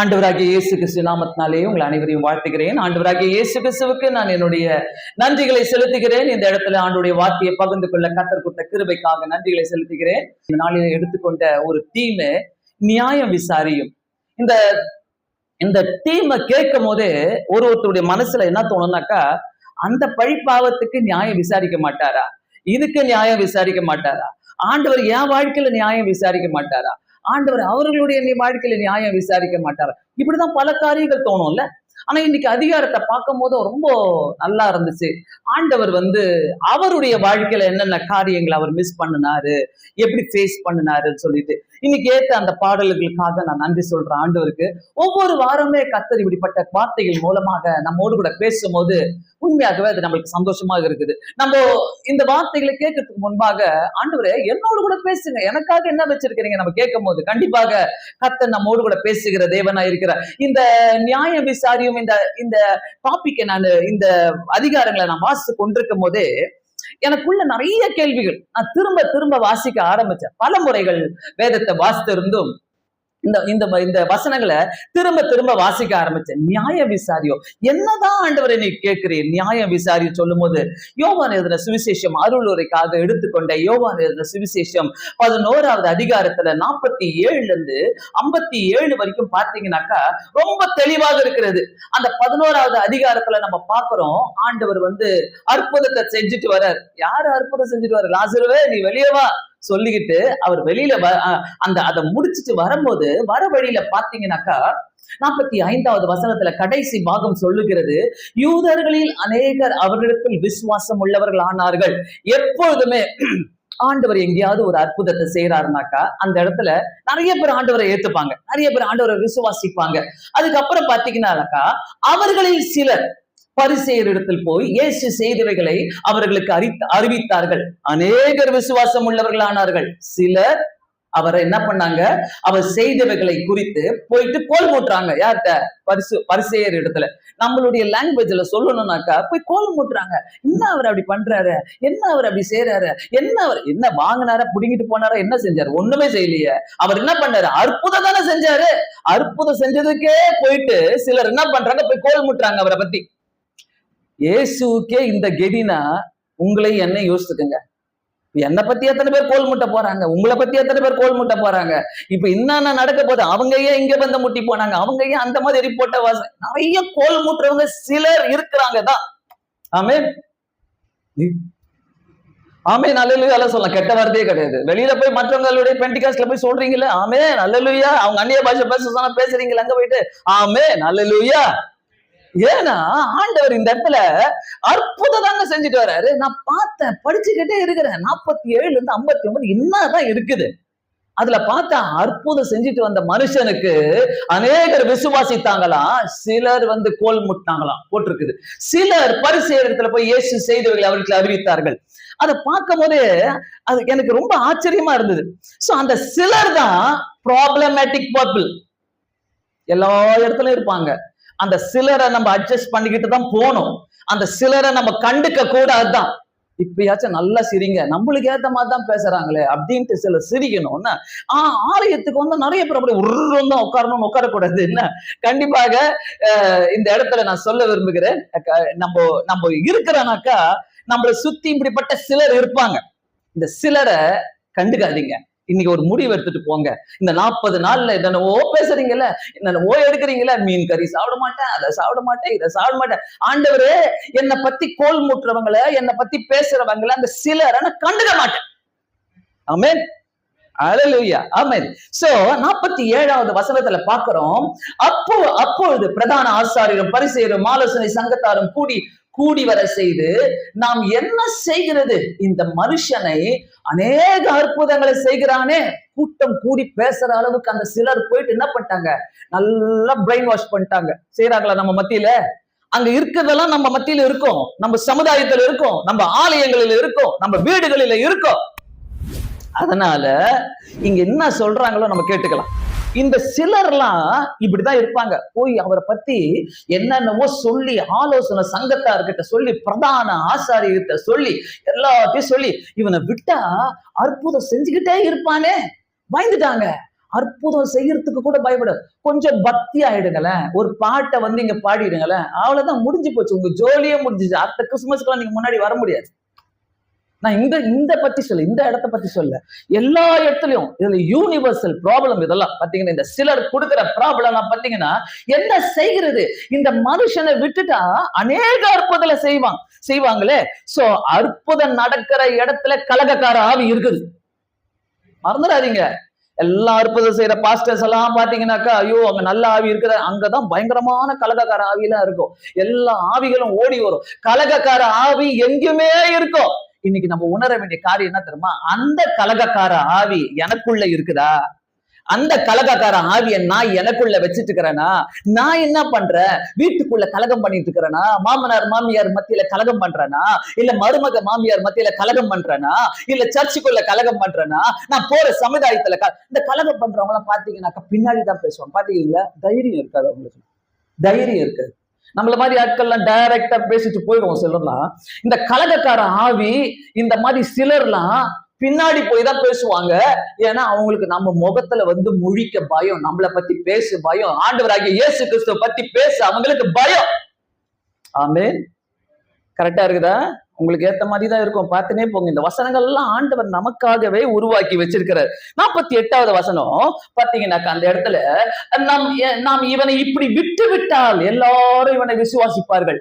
ஆண்டவராகிய இயேசு கிறிஸ்து நாமத்தினாலே உங்கள் அனைவரையும் வாழ்த்துகிறேன். ஆண்டவராகிய இயேசு கிறிஸ்துவுக்கு நான் என்னுடைய நன்றிகளை செலுத்துகிறேன். இந்த இடத்துல ஆண்டுடைய வார்த்தையை பகிர்ந்து கொள்ள கர்த்தர் கொடுத்த கிருபைக்காக நன்றிகளை செலுத்துகிறேன். இந்த நாளில் எடுத்துக்கொண்ட ஒரு தீமை நியாயம் விசாரியும். இந்த இந்த தீமை கேட்கும் போதே ஒருத்தருடைய மனசுல என்ன தோணும்னாக்கா, அந்த பழிப்பாவத்துக்கு நியாயம் விசாரிக்க மாட்டாரா? இதுக்கு நியாயம் விசாரிக்க மாட்டாரா? ஆண்டவர் என் வாழ்க்கையில நியாயம் விசாரிக்க மாட்டாரா? ஆண்டவர் அவர்களுடைய வாழ்க்கையில நியாயம் விசாரிக்க மாட்டாரா? இப்படிதான் பல காரியங்கள் தோணும்ல. ஆனா இன்னைக்கு அதிகாரத்தை பார்க்கும் போது ரொம்ப நல்லா இருந்துச்சு. ஆண்டவர் அவருடைய வாழ்க்கையில என்னென்ன காரியங்களை அவர் மிஸ் பண்ணினாரு, எப்படி ஃபேஸ் பண்ணினாருன்னு சொல்லிட்டு இன்னைக்கு ஏத்த அந்த பாடல்களுக்காக நான் நன்றி சொல்றேன் ஆண்டவருக்கு. ஒவ்வொரு வாரமே கர்த்தர் இப்படிப்பட்ட வார்த்தைகள் மூலமாக நம்மோடு கூட பேசும்போது உண்மையாகவே அது நம்மளுக்கு சந்தோஷமாக இருக்குது. நம்ம இந்த வார்த்தைகளை கேட்கறதுக்கு முன்பாக ஆண்டவரே என்னோடு கூட பேசுங்க, எனக்காக என்ன வச்சிருக்கிறீங்க நம்ம கேட்கும் போது கண்டிப்பாக கர்த்தர் நம்மோடு கூட பேசுகிற தேவனா இருக்கிறார். இந்த நியாய விசாரியும் இந்த டாபிக்கை நான் இந்த அதிகாரங்களை நான் வாசித்து கொண்டிருக்கும் போதே எனக்குள்ள நிறைய கேள்விகள். நான் திரும்ப திரும்ப வாசிக்க ஆரம்பிச்சேன். பல முறைகள் வேதத்தை வாசித்து இருந்தும் இந்த வசனங்களை திரும்ப திரும்ப வாசிக்க ஆரம்பிச்சேன். நியாய விசாரியோ, என்னதான் ஆண்டவரை நீ கேட்கிறீர்? நியாய விசாரி சொல்லும் போது யோவான் எழுதின சுவிசேஷம் அருளுரைக்காக எடுத்துக்கொண்ட யோவான் எழுதின சுவிசேஷம் 11வது அதிகாரத்துல 47 57 வரைக்கும் பார்த்தீங்கன்னாக்கா ரொம்ப தெளிவாக இருக்கிறது. அந்த 11வது அதிகாரத்துல நம்ம பார்க்கிறோம், ஆண்டவர் அற்புதத்தை செஞ்சுட்டு வர்றார். யாரு அற்புதம் செஞ்சுட்டு வர்றார்? லாசருவே நீ வெளியே வா சொல்லிக்கிட்டு அவர் வெளியில அதை முடிச்சுட்டு வரும்போது வர வழியில பாத்தீங்கன்னாக்கா 45வது வசனத்துல கடைசி பாகம் சொல்லுகிறது, யூதர்களில் அநேகர் அவர்களிடத்தில் விசுவாசம் உள்ளவர்கள் ஆனார்கள். எப்பொழுதுமே ஆண்டவர் எங்கேயாவது ஒரு அற்புதத்தை செய்யறாருனாக்கா அந்த இடத்துல நிறைய பேர் ஆண்டவரை ஏத்துப்பாங்க, நிறைய பேர் ஆண்டவரை விசுவாசிப்பாங்க. அதுக்கப்புறம் பாத்தீங்கன்னாக்கா அவர்களில் சிலர் பரிசேயரிடத்தில் போய் இயேசு செய்தவைகளை அவர்களுக்கு அறிவித்தார்கள். அநேகர் விசுவாசம் உள்ளவர்களானார்கள். சிலர் அவரை என்ன பண்ணாங்க, அவர் செய்தவைகளை குறித்து போயிட்டு கோல் மூட்டுறாங்க. யார்கிட்ட? பரிசேயர் இடத்துல. நம்மளுடைய லாங்குவேஜ்ல சொல்லணும்னாக்கா போய் கோல் மூட்டுறாங்க. என்ன அவர் அப்படி பண்றாரு, என்ன அவர் அப்படி செய்யறாரு, என்ன வாங்கினார புடிங்கிட்டு போனாரா, என்ன செஞ்சாரு? ஒண்ணுமே செய்யலையே. அவர் என்ன பண்ணாரு? அற்புதம் தானே செஞ்சாரு. அற்புதம் செஞ்சதுக்கே போயிட்டு சிலர் என்ன பண்றாங்க, போய் கோல் மூட்டுறாங்க அவரை பத்தி. இயேசுக்கே இந்த கெதினா உங்களை என்னை யோசிச்சுக்கங்க. என்னை பத்தி எத்தனை பேர் கோல் முட்ட போறாங்க, உங்களை பத்தி எத்தனை பேர் கோல் முட்ட போறாங்க. இப்ப என்னென்ன நடக்க போது, அவங்க ஏன் இங்க முட்டி போனாங்க, அவங்க ஏன் அந்த மாதிரி ரிப்போர்ட்ட நிறைய கோல் மூட்டுறவங்க சிலர் இருக்கிறாங்க தான். ஆமென் ஆமென் அல்லேலூயா சொல்லலாம். கெட்ட வார்த்தையே கிடையாது. வெளியில போய் மற்றவங்களுடைய பெண்டிகாஸ்ட்ல போய் சொல்றீங்களே ஆமென் அல்லேலூயா, அவங்க அந்நிய பாஷை பேச பேசுறீங்களா அங்க போயிட்டு ஆமென் அல்லேலூயா. ஏன்னா ஆண்டவர் இந்த இடத்துல அற்புதம் தாங்க செஞ்சுட்டு வர்றாரு. நான் பார்த்தேன், படிச்சுக்கிட்டே இருக்கிறேன். 47 59 என்னதான் இருக்குது. அதுல பார்த்தா அற்புதம் செஞ்சுட்டு வந்த மனுஷனுக்கு அநேகர் விசுவாசித்தாங்களாம், சிலர் கோல் முட்டாங்களாம் போட்டிருக்குது. சிலர் பரிசேயரிடத்துல போய் இயேசு செய்தவர்களை அவர்களுக்கு அறிவித்தார்கள். அதை பார்க்கும் போது அது எனக்கு ரொம்ப ஆச்சரியமா இருந்தது. சோ அந்த சிலர் தான் ப்ராப்ளமேட்டிக் பீப்பிள். எல்லா இடத்துலயும் இருப்பாங்க. அந்த சிலரை நம்ம அட்ஜஸ்ட் பண்ணிக்கிட்டு தான் போகணும். அந்த சிலரை நம்ம கண்டுக்க கூடாதுதான். இப்பயாச்சும் நல்லா சிரிங்க, நம்மளுக்கு ஏத்த மாதிரி தான் பேசுறாங்களே அப்படின்ட்டு சில சிரிக்கணும்னா ஆலயத்துக்கு நிறைய பேர் அப்படி தான் உட்காரணும்னு உட்காரக்கூடாது. என்ன கண்டிப்பாக இந்த இடத்துல நான் சொல்ல விரும்புகிறேன், நம்ம இருக்கிறனாக்கா நம்மளை சுத்தி இப்படிப்பட்ட சிலர் இருப்பாங்க. இந்த சிலரை கண்டுக்காதீங்க. இன்னைக்கு ஒரு முடிவு எடுத்துட்டு போங்க. இந்த 40 நாள்ல என்னென்னவோ பேசுறீங்கல்ல, என்னென்னவோ எடுக்கிறீங்களா, மீன் கறி சாப்பிட மாட்டேன், அதை சாப்பிட மாட்டேன், இதை சாப்பிட மாட்டேன். ஆண்டவரே என்னை பத்தி கோல் மூட்டுறவங்களை, என்னை பத்தி பேசுறவங்களை, அந்த சிலரை நான் கண்டுக்க மாட்டேன். ஆமென் அல்லேலூயா ஆமென். சோ 47வது வசனத்துல பார்க்கிறோம், அப்பொழுது பிரதான ஆசாரியரும் பரிசேயரும் ஆலோசனை சங்கத்தாரும் கூடி வர செய்து, நாம் என்ன செய்கிறது? இந்த மனுஷனை அநேக அற்புதங்களை செய்கிறானே. கூட்டம் கூடி பேசுற அளவுக்கு அந்த சிலர் போயிட்டு என்ன பண்ணிட்டாங்க, நல்லா பிரெயின் வாஷ் பண்ணிட்டாங்க. செய்யறாங்களா நம்ம மத்தியில? அங்க இருக்கிறதெல்லாம் நம்ம மத்தியில இருக்கும், நம்ம சமுதாயத்துல இருக்கும், நம்ம ஆலயங்களில் இருக்கும், நம்ம வீடுகளில இருக்கும். அதனால இங்க என்ன சொல்றாங்களோ நம்ம கேட்டுக்கலாம். இந்த சிலர்லாம் இப்படிதான் இருப்பாங்க. போய் அவரை பத்தி என்னென்னவோ சொல்லி ஆலோசனை சங்கத்தார்கிட்ட சொல்லி, பிரதான ஆசாரியர்கிட்ட சொல்லி, எல்லாத்தையும் சொல்லி, இவனை விட்டா அற்புதம் செஞ்சுக்கிட்டே இருப்பானே, பயந்துட்டாங்க. அற்புதம் செய்யறதுக்கு கூட பயப்பட. கொஞ்சம் பக்தி ஆயிடுங்களேன், ஒரு பாட்டை வந்து இங்க பாடிடுங்களேன், அவ்வளவுதான், முடிஞ்சு போச்சு, உங்க ஜோலியே முடிஞ்சுச்சு. அடுத்த கிறிஸ்துமஸ்க்குலாம் நீங்க முன்னாடி வர முடியாது. நான் இந்த பத்தி சொல்ல, இந்த இடத்தை பத்தி சொல்ல, எல்லா இடத்துலயும் இதுல யூனிவர்சல் ப்ராப்ளம் இதெல்லாம் பாத்தீங்கன்னா, இந்த சிலர் கொடுக்கிற ப்ராப்ளம் பாத்தீங்கன்னா, என்ன செய்கிறது, இந்த மனுஷனை விட்டுட்டா அநேக அற்புதங்களை செய்வாங்களே. சோ அற்புதம் நடக்கிற இடத்துல கலகக்கார ஆவி இருக்குது, மறந்துடாதீங்க. எல்லா அற்புதம் செய்யற பாஸ்டர்ஸ் எல்லாம் பாத்தீங்கன்னாக்கா, ஐயோ அங்க நல்ல ஆவி இருக்கிற, அங்கதான் பயங்கரமான கலகக்கார ஆவியெல்லாம் இருக்கும். எல்லா ஆவிகளும் ஓடி வரும். கலகக்கார ஆவி எங்குமே இருக்கும். இன்னைக்கு நம்ம உணர வேண்டிய காரியம் என்ன தெரியுமா, அந்த கலகக்கார ஆவி எனக்குள்ள இருக்குதா, அந்த கலகக்கார ஆவியை நான் எனக்குள்ள வச்சிட்டு இருக்கிறேனா, நான் என்ன பண்றேன், வீட்டுக்குள்ள கலகம் பண்ணிட்டு இருக்கிறேனா, மாமனார் மாமியார் மத்தியில கலகம் பண்றேனா, இல்ல மருமக மாமியார் மத்தியில கலகம் பண்றேனா, இல்ல சர்ச்சுக்குள்ள கலகம் பண்றேனா, நான் போற சமுதாயத்துல இந்த கலகம் பண்றவங்க எல்லாம் பாத்தீங்கன்னாக்கா பின்னாடிதான் பேசுவாங்க. பாத்தீங்களா, தைரியம் இருக்காது அவங்களுக்கு, தைரியம் இருக்காது. நம்மள மாதிரி ஆட்கள்லாம் டைரக்டா பேசிட்டு போயிடுவோம் சிலர்லாம். இந்த கலகக்கார ஆவி இந்த மாதிரி சிலர்லாம் பின்னாடி போய் தான் பேசுவாங்க. ஏன்னா அவங்களுக்கு நம்ம முகத்துல வந்து முழிக்க பயம், நம்மளை பத்தி பேச பயம், ஆண்டவராகிய இயேசு கிறிஸ்துவ பத்தி பேச அவங்களுக்கு பயம். ஆமென். கரெக்டா இருக்குதா? உங்களுக்கு ஏத்த மாதிரி தான் இருக்கும், பார்த்துனே போங்க. இந்த வசனங்கள் எல்லாம் ஆண்டவர் நமக்காகவே உருவாக்கி வச்சிருக்கிறார். 48வது வசனம் பாத்தீங்கன்னாக்கா, அந்த இடத்துல நாம் இவனை இப்படி விட்டு விட்டால் எல்லாரும் இவனை விசுவாசிப்பார்கள்.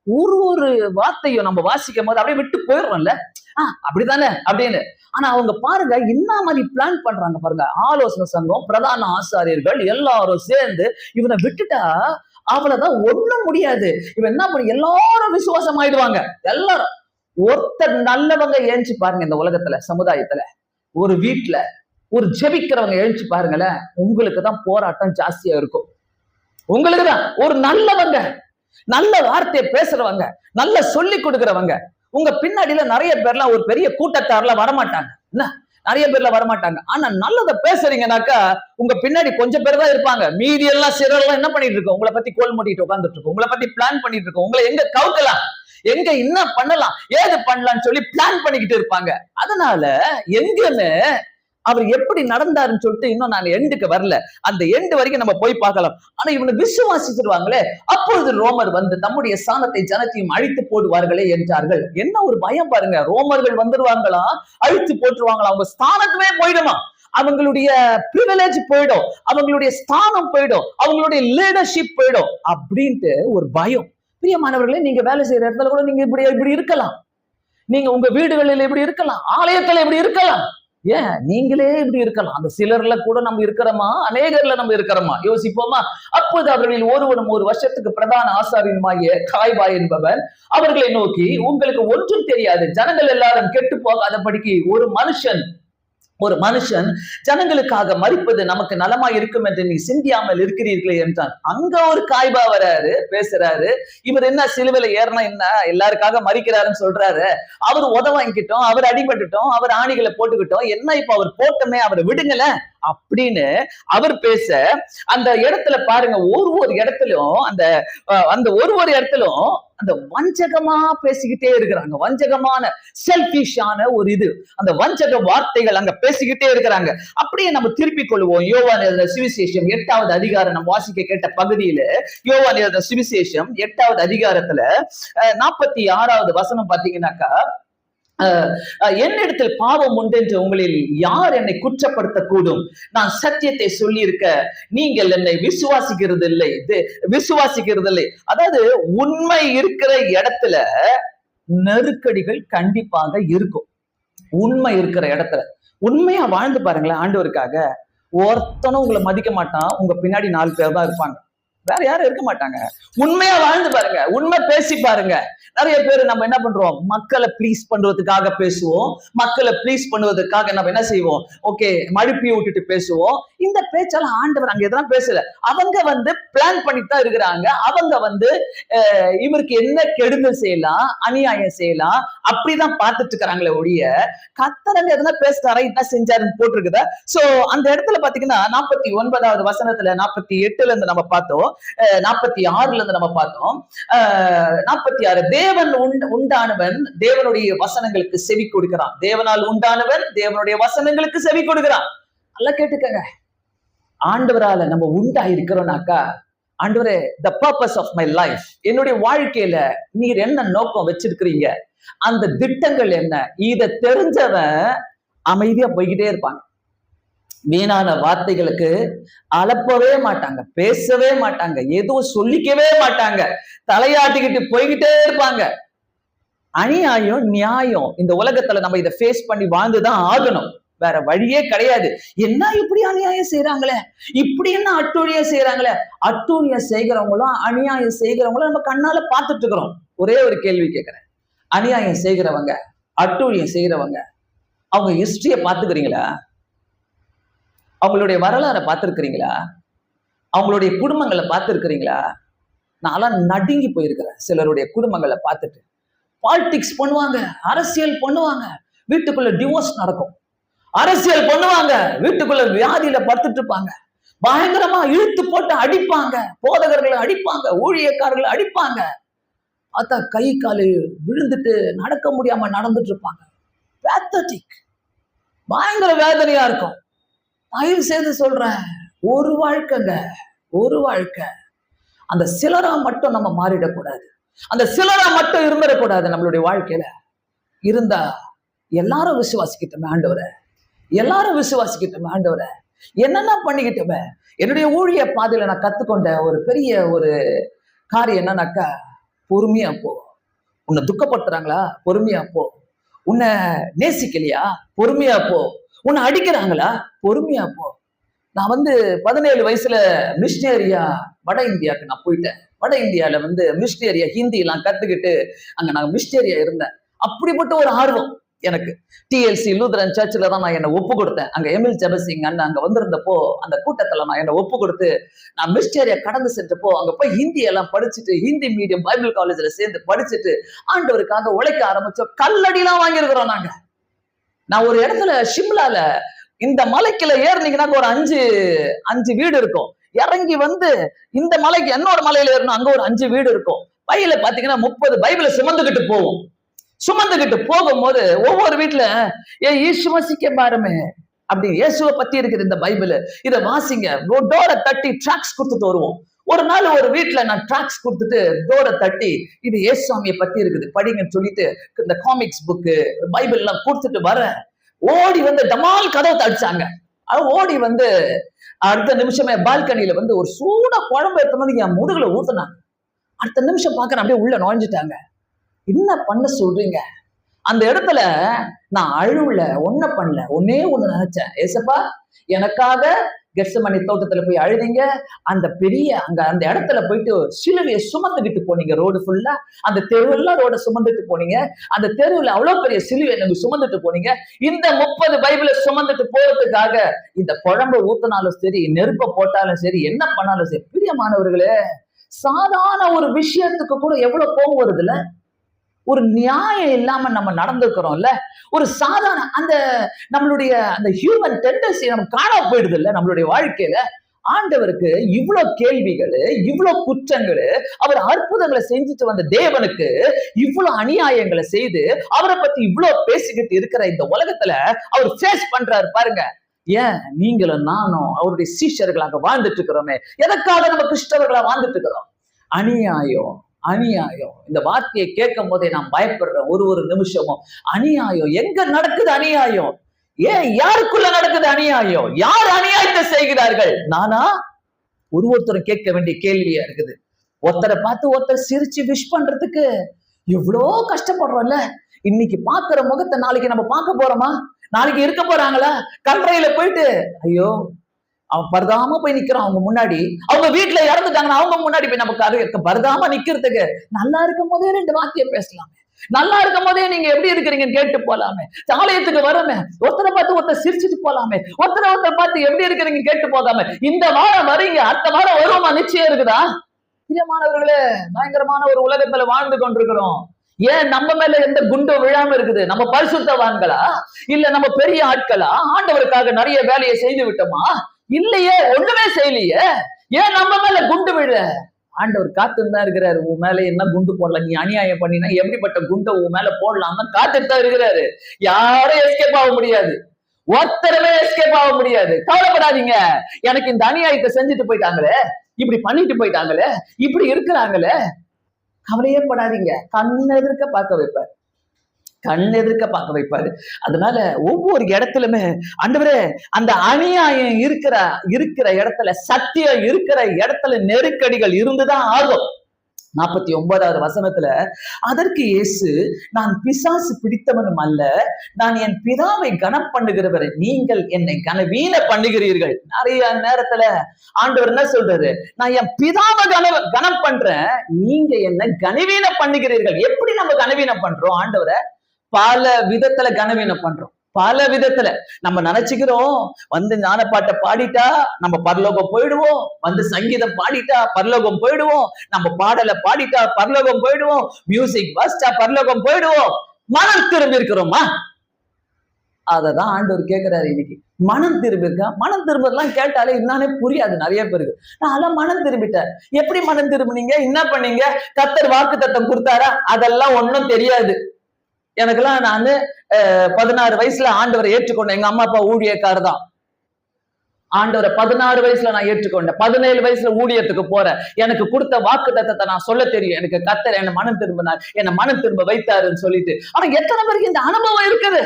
ஒரு வார்த்தையும் நம்ம வாசிக்கும் போது அப்படியே விட்டு போயிடுறோம்ல, அப்படித்தானே அப்படின்னு. ஆனா அவங்க பாருங்க என்ன மாதிரி பிளான் பண்றாங்க பாருங்க. ஆலோசனை சங்கம், பிரதான ஆசாரியர்கள் எல்லாரும் சேர்ந்து இவனை விட்டுட்டா அவ்வளவுதான், ஒண்ணும் முடியாது, இவன் என்ன பண்ணி எல்லாரும் விசுவாசம் ஆயிடுவாங்க. எல்லாரும் ஒருத்தர் நல்லவங்க எழுந்து பாருங்க, இந்த உலகத்துல சமுதாயத்துல ஒரு வீட்டுல ஒரு ஜெபிக்கிறவங்க எழுந்து பாருங்களேன், உங்களுக்கு தான் போராட்டம் ஜாஸ்தியா இருக்கும். உங்களுக்கு தான் ஒரு நல்லவங்க, நல்ல வார்த்தையை பேசுறவங்க, நல்ல சொல்லி கொடுக்கிறவங்க உங்க பின்னாடியில நிறைய பேர்லாம் ஒரு பெரிய கூட்டத்தார்ல வரமாட்டாங்க, என்ன நிறைய பேர்ல வரமாட்டாங்க. ஆனா நல்லதை பேசுறீங்கன்னாக்கா உங்க பின்னாடி கொஞ்சம் பேர் தான் இருப்பாங்க, மீதி எல்லாம் சிறர்லாம் என்ன பண்ணிட்டு இருக்கோம், உங்களை பத்தி கோல் மூட்டிட்டு உட்காந்துட்டு இருக்கோம், உங்களை பத்தி பிளான் பண்ணிட்டு இருக்கோம், உங்களை எங்க கவுக்கலாம், எங்க என்ன பண்ணலாம், ஏது பண்ணலாம்னு சொல்லி பிளான் பண்ணிக்கிட்டு இருப்பாங்க. அதனால எங்கன்னு அவர் எப்படி நடந்தாருன்னு சொல்லிட்டு இன்னும் நான் எண்டுக்கு வரல, அந்த எண்டு வரைக்கும் நம்ம போய் பார்க்கலாம். ஆனா இவனை விசுவாசிச்சிருவாங்களே, அப்பொழுது ரோமர் வந்து தம்முடைய சாணத்தை ஜனத்தையும் அழித்து போடுவார்களே என்றார்கள். என்ன ஒரு பயம் பாருங்க, ரோமர்கள் வந்துருவாங்களா, அழித்து போட்டுருவாங்களா, அவங்க ஸ்தானத்துமே போயிடுமா, அவங்களுடைய பிரிவிலேஜ் போயிடும், அவங்களுடைய ஸ்தானம் போயிடும், அவங்களுடைய லீடர்ஷிப் போயிடும் அப்படின்ட்டு ஒரு பயம். பிரியமானவர்களே, நீங்க வேலை செய்யற இடத்துல கூட நீங்க இப்படி இருக்கலாம், நீங்க உங்க வீடுகளில் இப்படி இருக்கலாம், ஆலயத்துல இப்படி இருக்கலாம், ஏன் நீங்களே இப்படி இருக்கலாம். அந்த சிலர்ல கூட நம்ம இருக்கிறோமா, அநேகர்ல நம்ம இருக்கிறோமா, யோசிப்போமா. அப்போது அவர்களில் ஒருவனும் ஒரு வருஷத்துக்கு பிரதான ஆசாரியனுமாகிய காய்பா என்பவன் அவர்களை நோக்கி, உங்களுக்கு ஒன்றும் தெரியாது, ஜனங்கள் எல்லாரும் கெட்டு போகாதபடிக்கு ஒரு மனுஷன் ஜனங்களுக்காக மரிப்பது நமக்கு நலமா இருக்கும் என்று நீ சிந்தியாமல் இருக்கிறீர்களே என்றான். அங்க ஒரு காய்பா வராரு, பேசுறாரு. இவர் என்ன சிலுவையில ஏறினா என்ன எல்லாருக்காக மறிக்கிறாருன்னு சொல்றாரு. அவர் உதவாங்கிட்டோம், அவர் அடிபட்டுட்டோம், அவர் ஆணிகளை போட்டுக்கிட்டோம், என்ன இப்ப அவர் போட்டமே அவரை விடுங்கல அப்படின்னு அவர் பேச, அந்த இடத்துல பாருங்க ஒரு இடத்துலயும் அந்த ஒரு இடத்துலயும் அந்த வஞ்சகமா பேசிக்கிட்டே இருக்கிறாங்க, வஞ்சகமான செல்பிஷான ஒரு அந்த வஞ்சக வார்த்தைகள் அங்க பேசிக்கிட்டே இருக்கிறாங்க. அப்படியே நம்ம திருப்பிக் கொள்வோம். யோவான் எழுதின சுவிசேஷம் 8வது அதிகாரம் நம்ம வாசிக்க கேட்ட பகுதியில, யோவான் எழுதின சுவிசேஷம் 8வது அதிகாரத்துல 46வது வசனம் பாத்தீங்கன்னாக்கா, என்னிடத்தில் பாவம் உண்டு என்று உங்களில் யார் என்னை குற்றப்படுத்தக்கூடும், நான் சத்தியத்தை சொல்லி இருக்க நீங்கள் என்னை விசுவாசிக்கிறது இல்லை. அதாவது உண்மை இருக்கிற இடத்துல நெருக்கடிகள் கண்டிப்பாக இருக்கும். உண்மை இருக்கிற இடத்துல உண்மையா வாழ்ந்து பாருங்களேன் ஆண்டவருக்காக. ஒருத்தனும் உங்களை மதிக்க மாட்டான், உங்க பின்னாடி 4 பேர் தான் இருப்பாங்க, வேற யாரும் இருக்க மாட்டாங்க. உண்மையா வாழ்ந்து பாருங்க, உண்மை பேசி பாருங்க. நிறைய பேர் நம்ம என்ன பண்றோம், மக்களை ப்ளீஸ் பண்றதுக்காக பேசுவோம், மக்களை ப்ளீஸ் பண்ணுவதற்காக நம்ம என்ன செய்வோம், ஓகே மழுப்பி விட்டுட்டு பேசுவோம். இந்த பேச்செல்லாம் ஆண்டவர் அங்க எதெல்லாம் பேசல, அவங்க வந்து பிளான் பண்ணிட்டு தான் இருக்கிறாங்க. அவங்க வந்து இவருக்கு என்ன கெடுதல் செய்யலாம், அநியாயம் செய்யலாம் அப்படிதான் பார்த்துட்டு இருக்கிறாங்களே ஒழிய கர்த்தர் எதனா பேசுறாரா, என்ன செஞ்சாருன்னு போட்டிருக்குதா. சோ அந்த இடத்துல பாத்தீங்கன்னா 49வது வசனத்துல 48ல இருந்து நம்ம பார்த்தோம், 46ல இருந்து நம்ம பார்த்தோம். 46 தேவன் உண்டானவன் தேவனுடைய வசனங்களுக்கு செவி கொடுக்கிறான், தேவனால் உண்டானவன் தேவனுடைய வசனங்களுக்கு செவி கொடுக்கிறான். நல்லா கேட்டுக்கங்க, ஆண்டவரால நம்ம உண்டா இருக்கிறோம்னாக்கா, ஆண்டவரே the purpose of my life, என்னுடைய வாழ்க்கையில நீர் என்ன நோக்கம் வச்சிருக்கிறீங்க, அந்த திட்டங்கள் என்ன, இத தெரிஞ்சவன் அமைதியா போய்கிட்டே இருப்பாங்க. வீணான வார்த்தைகளுக்கு அலப்பவே மாட்டாங்க, பேசவே மாட்டாங்க, எதுவும் சொல்லிக்கவே மாட்டாங்க, தலையாட்டிக்கிட்டு போய்கிட்டே இருப்பாங்க. அநியாயம் நியாயம் இந்த உலகத்துல நம்ம இதை ஃபேஸ் பண்ணி வாழ்ந்துதான் ஆகணும், வேற வழியே கிடையாது. என்ன இப்படி அநியாயம் செய்யறாங்களே, இப்படி என்ன அட்டூழியம் செய்யறாங்களே, அட்டூழியம் செய்கிறவங்களும் அநியாயம் செய்கிறவங்களும் நம்ம கண்ணால பார்த்துட்டு இருக்கிறோம். ஒரே ஒரு கேள்வி கேட்கிறேன், அநியாயம் செய்கிறவங்க, அட்டூழியம் செய்கிறவங்க, அவங்க ஹிஸ்டரிய பாத்துக்கிறீங்களா? அவங்களுடைய வரலாறை பார்த்திருக்கிறீங்களா? அவங்களுடைய குடும்பங்களை பார்த்திருக்கிறீங்களா? நான் நடுங்கி போயிருக்கிறேன் சிலருடைய குடும்பங்களை பார்த்துட்டு. பாலிடிக்ஸ் பண்ணுவாங்க, அரசியல் பண்ணுவாங்க, வீட்டுக்குள்ள டிவோர்ஸ் நடக்கும். அரசியல் பண்ணுவாங்க, வீட்டுக்குள்ள வியாதியில படுத்துட்டு இருப்பாங்க, பயங்கரமா இழுத்து போட்டு அடிப்பாங்க, போதகர்களை அடிப்பாங்க, ஊழியக்காரர்களை அடிப்பாங்க. பார்த்தா கை காலு விழுந்துட்டு நடக்க முடியாம நடந்துட்டு இருப்பாங்க. பேத்தட்டிக், பயங்கர வேதனையா இருக்கும். தயவு செய்து சொல்றேன், ஒரு வாழ்க்கைங்க, ஒரு வாழ்க்கை. அந்த சிலரா மட்டும் நம்ம மாறிடக்கூடாது, அந்த சிலரா மட்டும் இருந்துடக்கூடாது. நம்மளுடைய வாழ்க்கையில இருந்தா எல்லாரும் விசுவாசிக்கிட்டோமே ஆண்டவரை, எல்லாரும் விசுவாசிக்கிட்டோமே ஆண்டவரை, என்னென்ன பண்ணிக்கிட்டோமே. என்னுடைய ஊழிய பாதையில நான் கத்துக்கொண்ட ஒரு பெரிய ஒரு காரியம் என்னன்னாக்கா, பொறுமையா போ. உன்னை துக்கப்படுத்துறாங்களா, பொறுமையா போ. உன்னை நேசிக்கலையா, பொறுமையா போ. உன்னை அடிக்கிறாங்களா, பொறுமையா போ. நான் 17 வயசுல மிஷினரியா வட இந்தியாவுக்கு நான் போயிட்டேன். வட இந்தியால மிஷினரியா ஹிந்தி எல்லாம் கத்துக்கிட்டு அங்க நான் மிஷினரியா இருந்தேன். அப்படிப்பட்ட ஒரு ஆர்வம் எனக்கு. டிஎல்சி லூதரன் சர்ச்சில் தான் நான் என்னை ஒப்பு கொடுத்தேன். அங்க எமில் ஜெபசிங் அண்ணன் அங்க வந்திருந்தப்போ அந்த கூட்டத்துல நான் என்னை ஒப்பு கொடுத்து நான் மிஷினரியா கடந்து சென்றப்போ அங்க போய் ஹிந்தி எல்லாம் படிச்சுட்டு, ஹிந்தி மீடியம் பைபிள் காலேஜ்ல சேர்ந்து படிச்சுட்டு ஆண்டவருக்காக உழைக்க ஆரம்பிச்சோம். கல்லடிலாம் வாங்கியிருக்கிறோம் நாங்க. நான் ஒரு இடத்துல ஷிம்லால இந்த மலைக்குள்ள ஏறினீங்கன்னா ஒரு 5 வீடு இருக்கும். இறங்கி இந்த மலைக்கு என்னோட மலையில ஏறணும், அங்க ஒரு 5 வீடு இருக்கும். பையில பாத்தீங்கன்னா 30 பைபிளை சுமந்துகிட்டு போவோம். சுமந்துகிட்டு போகும்போது ஒவ்வொரு வீட்டுல ஈசுவசிக்க பாருமே அப்படி இயேசுவை பத்தி இருக்குது இந்த பைபிள், இதை வாசிங்க, டோரை தட்டி டிராக்ஸ் கொடுத்துட்டு வருவோம். ஒரு நாள் ஒரு வீட்டுல நான் டிராக்ஸ் கொடுத்துட்டு டோரை தட்டி இது இயேசுவாமியை பத்தி இருக்குது படிங்கன்னு சொல்லிட்டு இந்த காமிக்ஸ் புக்கு பைபிள் எல்லாம் கொடுத்துட்டு வரேன். ஓடி டமால் கதவை தடிச்சாங்க. ஓடி அடுத்த நிமிஷமே பால்கனியில ஒரு சூட குழம்பு எடுத்து என் முதுகுல ஊத்துனாங்க. அடுத்த நிமிஷம் பார்க்கறேன் அப்படியே உள்ள நுழைஞ்சிட்டாங்க. என்ன பண்ண சொல்றீங்க? அந்த இடத்துல நான் அழுவுல, ஒன்ன பண்ணல, ஒன்னே ஒண்ணு நினைச்சேன், ஏசப்பா எனக்காக கெத்செமனே தோட்டத்துல போய் அழுதிங்க, அந்த பெரிய அந்த இடத்துல போயிட்டு சிலுவையை சுமந்துக்கிட்டு போனீங்க, ரோடு ஃபுல்லா அந்த தெருவெல்லாம் ரோட சுமந்துட்டு போனீங்க, அந்த தெருவுல அவ்வளவு பெரிய சிலுவை நீங்க சுமந்துட்டு போனீங்க. இந்த 30 பைபிளை சுமந்துட்டு போறதுக்காக இந்த குழம்பு ஊத்தினாலும் சரி, நெருப்ப போட்டாலும் சரி, என்ன பண்ணாலும் சரி. பிரியமானவர்களே, சாதாரண ஒரு விஷயத்துக்கு கூட எவ்வளவு கோபம் வருதுல்ல, ஒரு நியாயம் இல்லாம நம்ம நடந்துக்கிறோம்ல, ஒரு சாதாரண அந்த நம்மளுடைய அந்த ஹியூமன் டெண்டன்சி நம்ம காணாம போயிடுது இல்ல நம்மளுடைய வாழ்க்கையில. ஆண்டவருக்கு இவ்வளவு கேள்விகள், இவ்வளவு குற்றங்கள், அவர் அற்புதங்களை செஞ்சுட்டு வந்த தேவனுக்கு இவ்வளவு அநியாயங்களை செய்து அவரை பத்தி இவ்வளவு பேசிக்கிட்டு இருக்கிற இந்த உலகத்துல அவர் ஃபேஸ் பண்றாரு பாருங்க. ஏன் நீங்களும் நானும் அவருடைய சீஷர்களாக வாழ்ந்துட்டு இருக்கிறோமே, எதற்காக நம்ம கிறிஸ்தவர்களா வாழ்ந்துட்டு இருக்கிறோம்? அநியாயம், அநியாயம். இந்த வார்த்தையை கேட்கும் போதே நான் பயப்படுறேன் ஒரு நிமிஷமும். அநியாயம் எங்க நடக்குது? அநியாயம் ஏன் யாருக்குள்ள நடக்குது? அநியாயம் யார் அநியாயத்தை செய்கிறார்கள்? நானா? ஒருத்தரும் கேட்க வேண்டிய கேள்வியா இருக்குது. ஒருத்தரை பார்த்து ஒருத்தர் சிரிச்சு விஷ் பண்றதுக்கு இவ்வளோ கஷ்டப்படுறோம்ல. இன்னைக்கு பாக்குற முகத்தை நாளைக்கு நம்ம பார்க்க போறோமா? நாளைக்கு இருக்க போறாங்களா? கல்லறையில போயிட்டு ஐயோ அவன் பரதாம போய் நிக்கிறான் அவங்க முன்னாடி. அவங்க வீட்டுல இறந்துட்டாங்கன்னா அவங்க முன்னாடி போய் நமக்கு பரதாம நிக்கிறதுக்கு நல்லா இருக்கும் போதே 2 வார்த்தையை பேசலாமே, நல்லா இருக்கும் போதே நீங்க எப்படி இருக்கிறீங்கன்னு கேட்டு போலாமே, ஆலயத்துக்கு வரமே, ஒருத்தரை பார்த்து ஒருத்தர் சிரிச்சுட்டு போலாமே, ஒருத்தர் பார்த்து எப்படி இருக்கிறீங்க கேட்டு போகாம இந்த வாரம் வரீங்க, அடுத்த வாரம் வருமா? நிச்சயம் இருக்குதா? பிரியமானவர்களே, பயங்கரமான ஒரு உலகத்துல வாழ்ந்து கொண்டிருக்கிறோம். ஏன் நம்ம மேல எந்த குண்டும் விழாம இருக்குது? நம்ம பரிசுத்தவான்களா? இல்ல நம்ம பெரிய ஆட்களா? ஆண்டவருக்காக நிறைய வேலையை செய்து விட்டோமா? இல்லையே, ஒண்ணுமே செய்யலையே. ஏன் நம்ம மேல குண்டு விழ? ஆண்டவர் காத்துன்னு தான் இருக்கிறாரு. உன் மேல என்ன குண்டு போடலாம், நீ அநியாயம் பண்ணினா எப்படிப்பட்ட குண்டை உன் மேல போடலாம் காத்துட்டு தான் இருக்கிறாரு. யாரும் எஸ்கேப் ஆக முடியாது. ஒருத்தரவே எஸ்கேப் ஆக முடியாது. கவலைப்படாதீங்க. எனக்கு இந்த அநியாயத்தை செஞ்சுட்டு போயிட்டாங்களே, இப்படி பண்ணிட்டு போயிட்டாங்களே, இப்படி இருக்கிறாங்களே, கவலையே படாதீங்க. கண்ணெதிர்க்க பார்க்க வைப்பார், கண்ணெதிர்க்க பார்க்க வைப்பாரு. அதனால ஒவ்வொரு இடத்துலயுமே ஆண்டவரே, அந்த அநியாயம் இருக்கிற இடத்துல, சத்தியம் இருக்கிற இடத்துல நெருக்கடிகள் இருந்துதான் ஆகும். 49வது வசனத்துல, அதற்கு இயேசு, நான் பிசாசு பிடித்தவனும் அல்ல, நான் என் பிதாவை கனம் பண்ணுகிறவர், நீங்கள் என்னை கனவீன பண்ணுகிறீர்கள். நிறைய நேரத்துல ஆண்டவர் என்ன சொல்றாரு, நான் என் பிதாவை கனம் பண்றேன், நீங்க என்ன கனவீன பண்ணுகிறீர்கள். எப்படி நம்ம கனவீனம் பண்றோம் ஆண்டவரை? பல விதத்துல கனவீனம் பண்றோம். பல விதத்துல நம்ம நினைச்சுக்கிறோம், வந்து ஞானப்பாட்டை பாடிட்டா நம்ம பரலோகம் போயிடுவோம், வந்து சங்கீதம் பாடிட்டா பரலோகம் போயிடுவோம், நம்ம பாடலை பாடிட்டா பரலோகம் போயிடுவோம், மியூசிக் வாசிச்சா பரலோகம் போயிடுவோம். மனம் திரும்பி இருக்கிறோமா? அததான் ஆண்டவர் கேட்கிறாரு இன்னைக்கு. மனம் திரும்பி இருக்கா? மனம் திரும்பதெல்லாம் கேட்டாலே என்னன்னே புரியாது நிறைய பேருக்கு. நான் மனம் திரும்பிட்டேன். எப்படி மனம் திரும்பினீங்க? என்ன பண்ணீங்க? கர்த்தர் வாக்கு தத்தம் கொடுத்தாரா? அதெல்லாம் ஒண்ணும் தெரியாது. எனக்கெல்லாம் நான் 16 வயசுல ஆண்டவரை ஏற்றுக்கொண்டேன். எங்க அம்மா அப்பா ஊழியக்காரர் தான். ஆண்டவரை 16 வயசுல நான் ஏற்றுக்கொண்டேன். 17 வயசுல ஊழியத்துக்கு போறேன். எனக்கு கொடுத்த வாக்கு தத்தத்தை நான் சொல்ல தெரியும். எனக்கு கர்த்தர் என்ன மனம் திரும்பினார், என்ன மனம் திரும்ப வைத்தாருன்னு சொல்லிட்டு. ஆனா எத்தனை பேருக்கு இந்த அனுபவம் இருக்குது?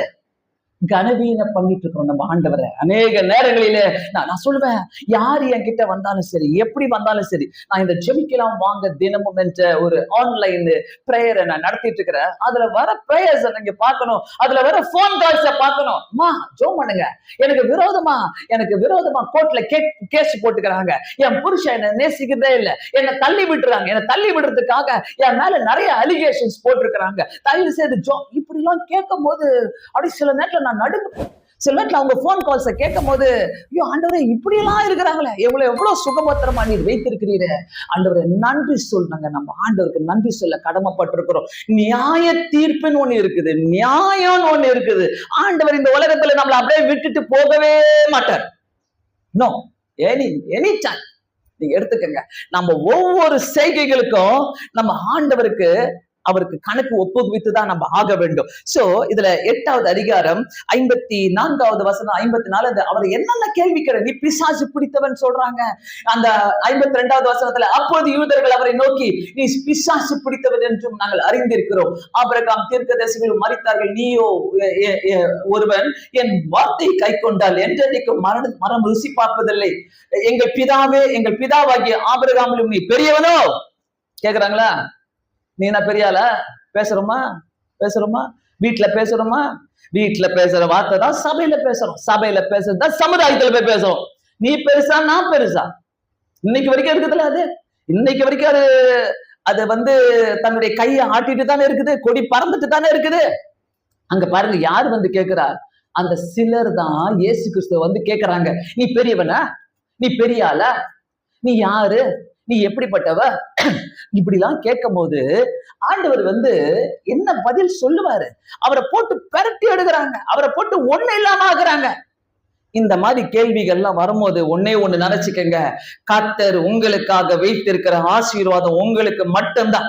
கனவீன பண்ணிட்டு இருக்கிறோம் நம்ம ஆண்டவரை. அநேக நேரங்களிலே நான் சொல்லுவேன், யார் என்கிட்ட வந்தாலும் சரி, எப்படி வந்தாலும் சரி, நான் இந்த ஜெபிக்கலாம் வாங்க தினமும் என்ற ஒரு ஆன்லைன் பிரேயரை நான் நடத்திட்டு இருக்கிறேன். அதுல வர பிரேயர்ஸ் நீங்க பார்க்கணும், அதுல வர போன் கால்ஸ பார்க்கணும். அம்மா ஜோம் பண்ணுங்க, எனக்கு விரோதமா கோர்ட்ல கேஸ் போட்டுக்கிறாங்க, என் புருஷன் என்ன நேசிக்கிறதே இல்லை, என்னை தள்ளி விட்டுறாங்க, என்னை தள்ளி விடுறதுக்காக என் மேல நிறைய அலிகேஷன்ஸ் போட்டிருக்கிறாங்க, தயவு செய்து ஜோ. இப்படி எல்லாம் கேட்கும் போது அப்படி சில நேரத்துல நடுங்க. சில நேரத்துல அவங்க போன் கால்ஸ கேட்கும் போது, ஐயோ ஆண்டவரே இப்படி எல்லாம் இருக்கிறாங்களே, எவ்வளவு சுகபத்திரமா நீர் வைத்திருக்கிறீரு ஆண்டவரே, நன்றி சொல்றாங்க. நம்ம ஆண்டவருக்கு நன்றி சொல்ல கடமைப்பட்டிருக்கிறோம். நியாய தீர்ப்புன்னு ஒண்ணு இருக்குது, நியாயம்னு ஒண்ணு இருக்குது. ஆண்டவர் இந்த உலகத்துல நம்மளை அப்படியே விட்டுட்டு போகவே மாட்டார். நோ, எனி டைம் நீங்க எடுத்துக்கங்க. நம்ம ஒவ்வொரு செய்கைகளுக்கும் நம்ம ஆண்டவருக்கு அவருக்கு கணக்கு ஒப்புவித்துதான் நம்ம ஆக வேண்டும். சோ இதுல 8வது அதிகாரம் 54வது வசனம் 54 அவர் என்னென்ன கேள்விக்கிற, நீ பிசாசு பிடித்தவன் சொல்றாங்க. அந்த 52வது வசனத்துல, அப்போது யூதர்கள் அவரை நோக்கி, நீ பிசாசு பிடித்தவன் என்றும் நாங்கள் அறிந்திருக்கிறோம், ஆபிரகாம் தீர்க்கதரிசிகள் மரித்தார்கள், நீயோ ஒருவன் என் வார்த்தை கை கொண்டால் என்றைக்கும் மரம் ருசி பார்ப்பதில்லை, எங்கள் பிதாவாகிய ஆபிரகாமிலும் நீ பெரியவனோ? கேக்குறாங்களா? நீ என்ன பெரியால பேசுறோமா? வீட்டுல பேசுறோமா? வீட்டுல பேசுற வார்த்தை தான் சபையில பேசுறோம், சபையில பேசுறதுதான் சமுதாயத்துல போய் பேசுறோம். நீ பெருசா நான் பெருசா? இன்னைக்கு வரைக்கும் இருக்குதுல்ல அது, இன்னைக்கு வரைக்கும் அது வந்து தன்னுடைய கையை ஆட்டிட்டு தானே இருக்குது, கொடி பறந்துட்டு தானே இருக்குது. அங்க பாருங்க, யாரு வந்து கேட்கிறா? அந்த சிலர் தான் இயேசு கிறிஸ்துவ வந்து கேட்கிறாங்க, நீ பெரியவனா? நீ பெரியாளா? நீ யாரு? நீ எப்படிப்பட்டவ? இப்படிலாம் கேட்கும் போது ஆண்டவர் வந்து என்ன பதில் சொல்லுவாரு? அவரை போட்டு பெரட்டி எடுக்கிறாங்க, அவரை போட்டு ஒண்ணு இல்லாம ஆகுறாங்க. இந்த மாதிரி கேள்விகள்லாம் வரும்போது ஒன்னே ஒண்ணு நினைச்சுக்கங்க, கர்த்தர் உங்களுக்காக வைத்திருக்கிற ஆசீர்வாதம் உங்களுக்கு மட்டும்தான்.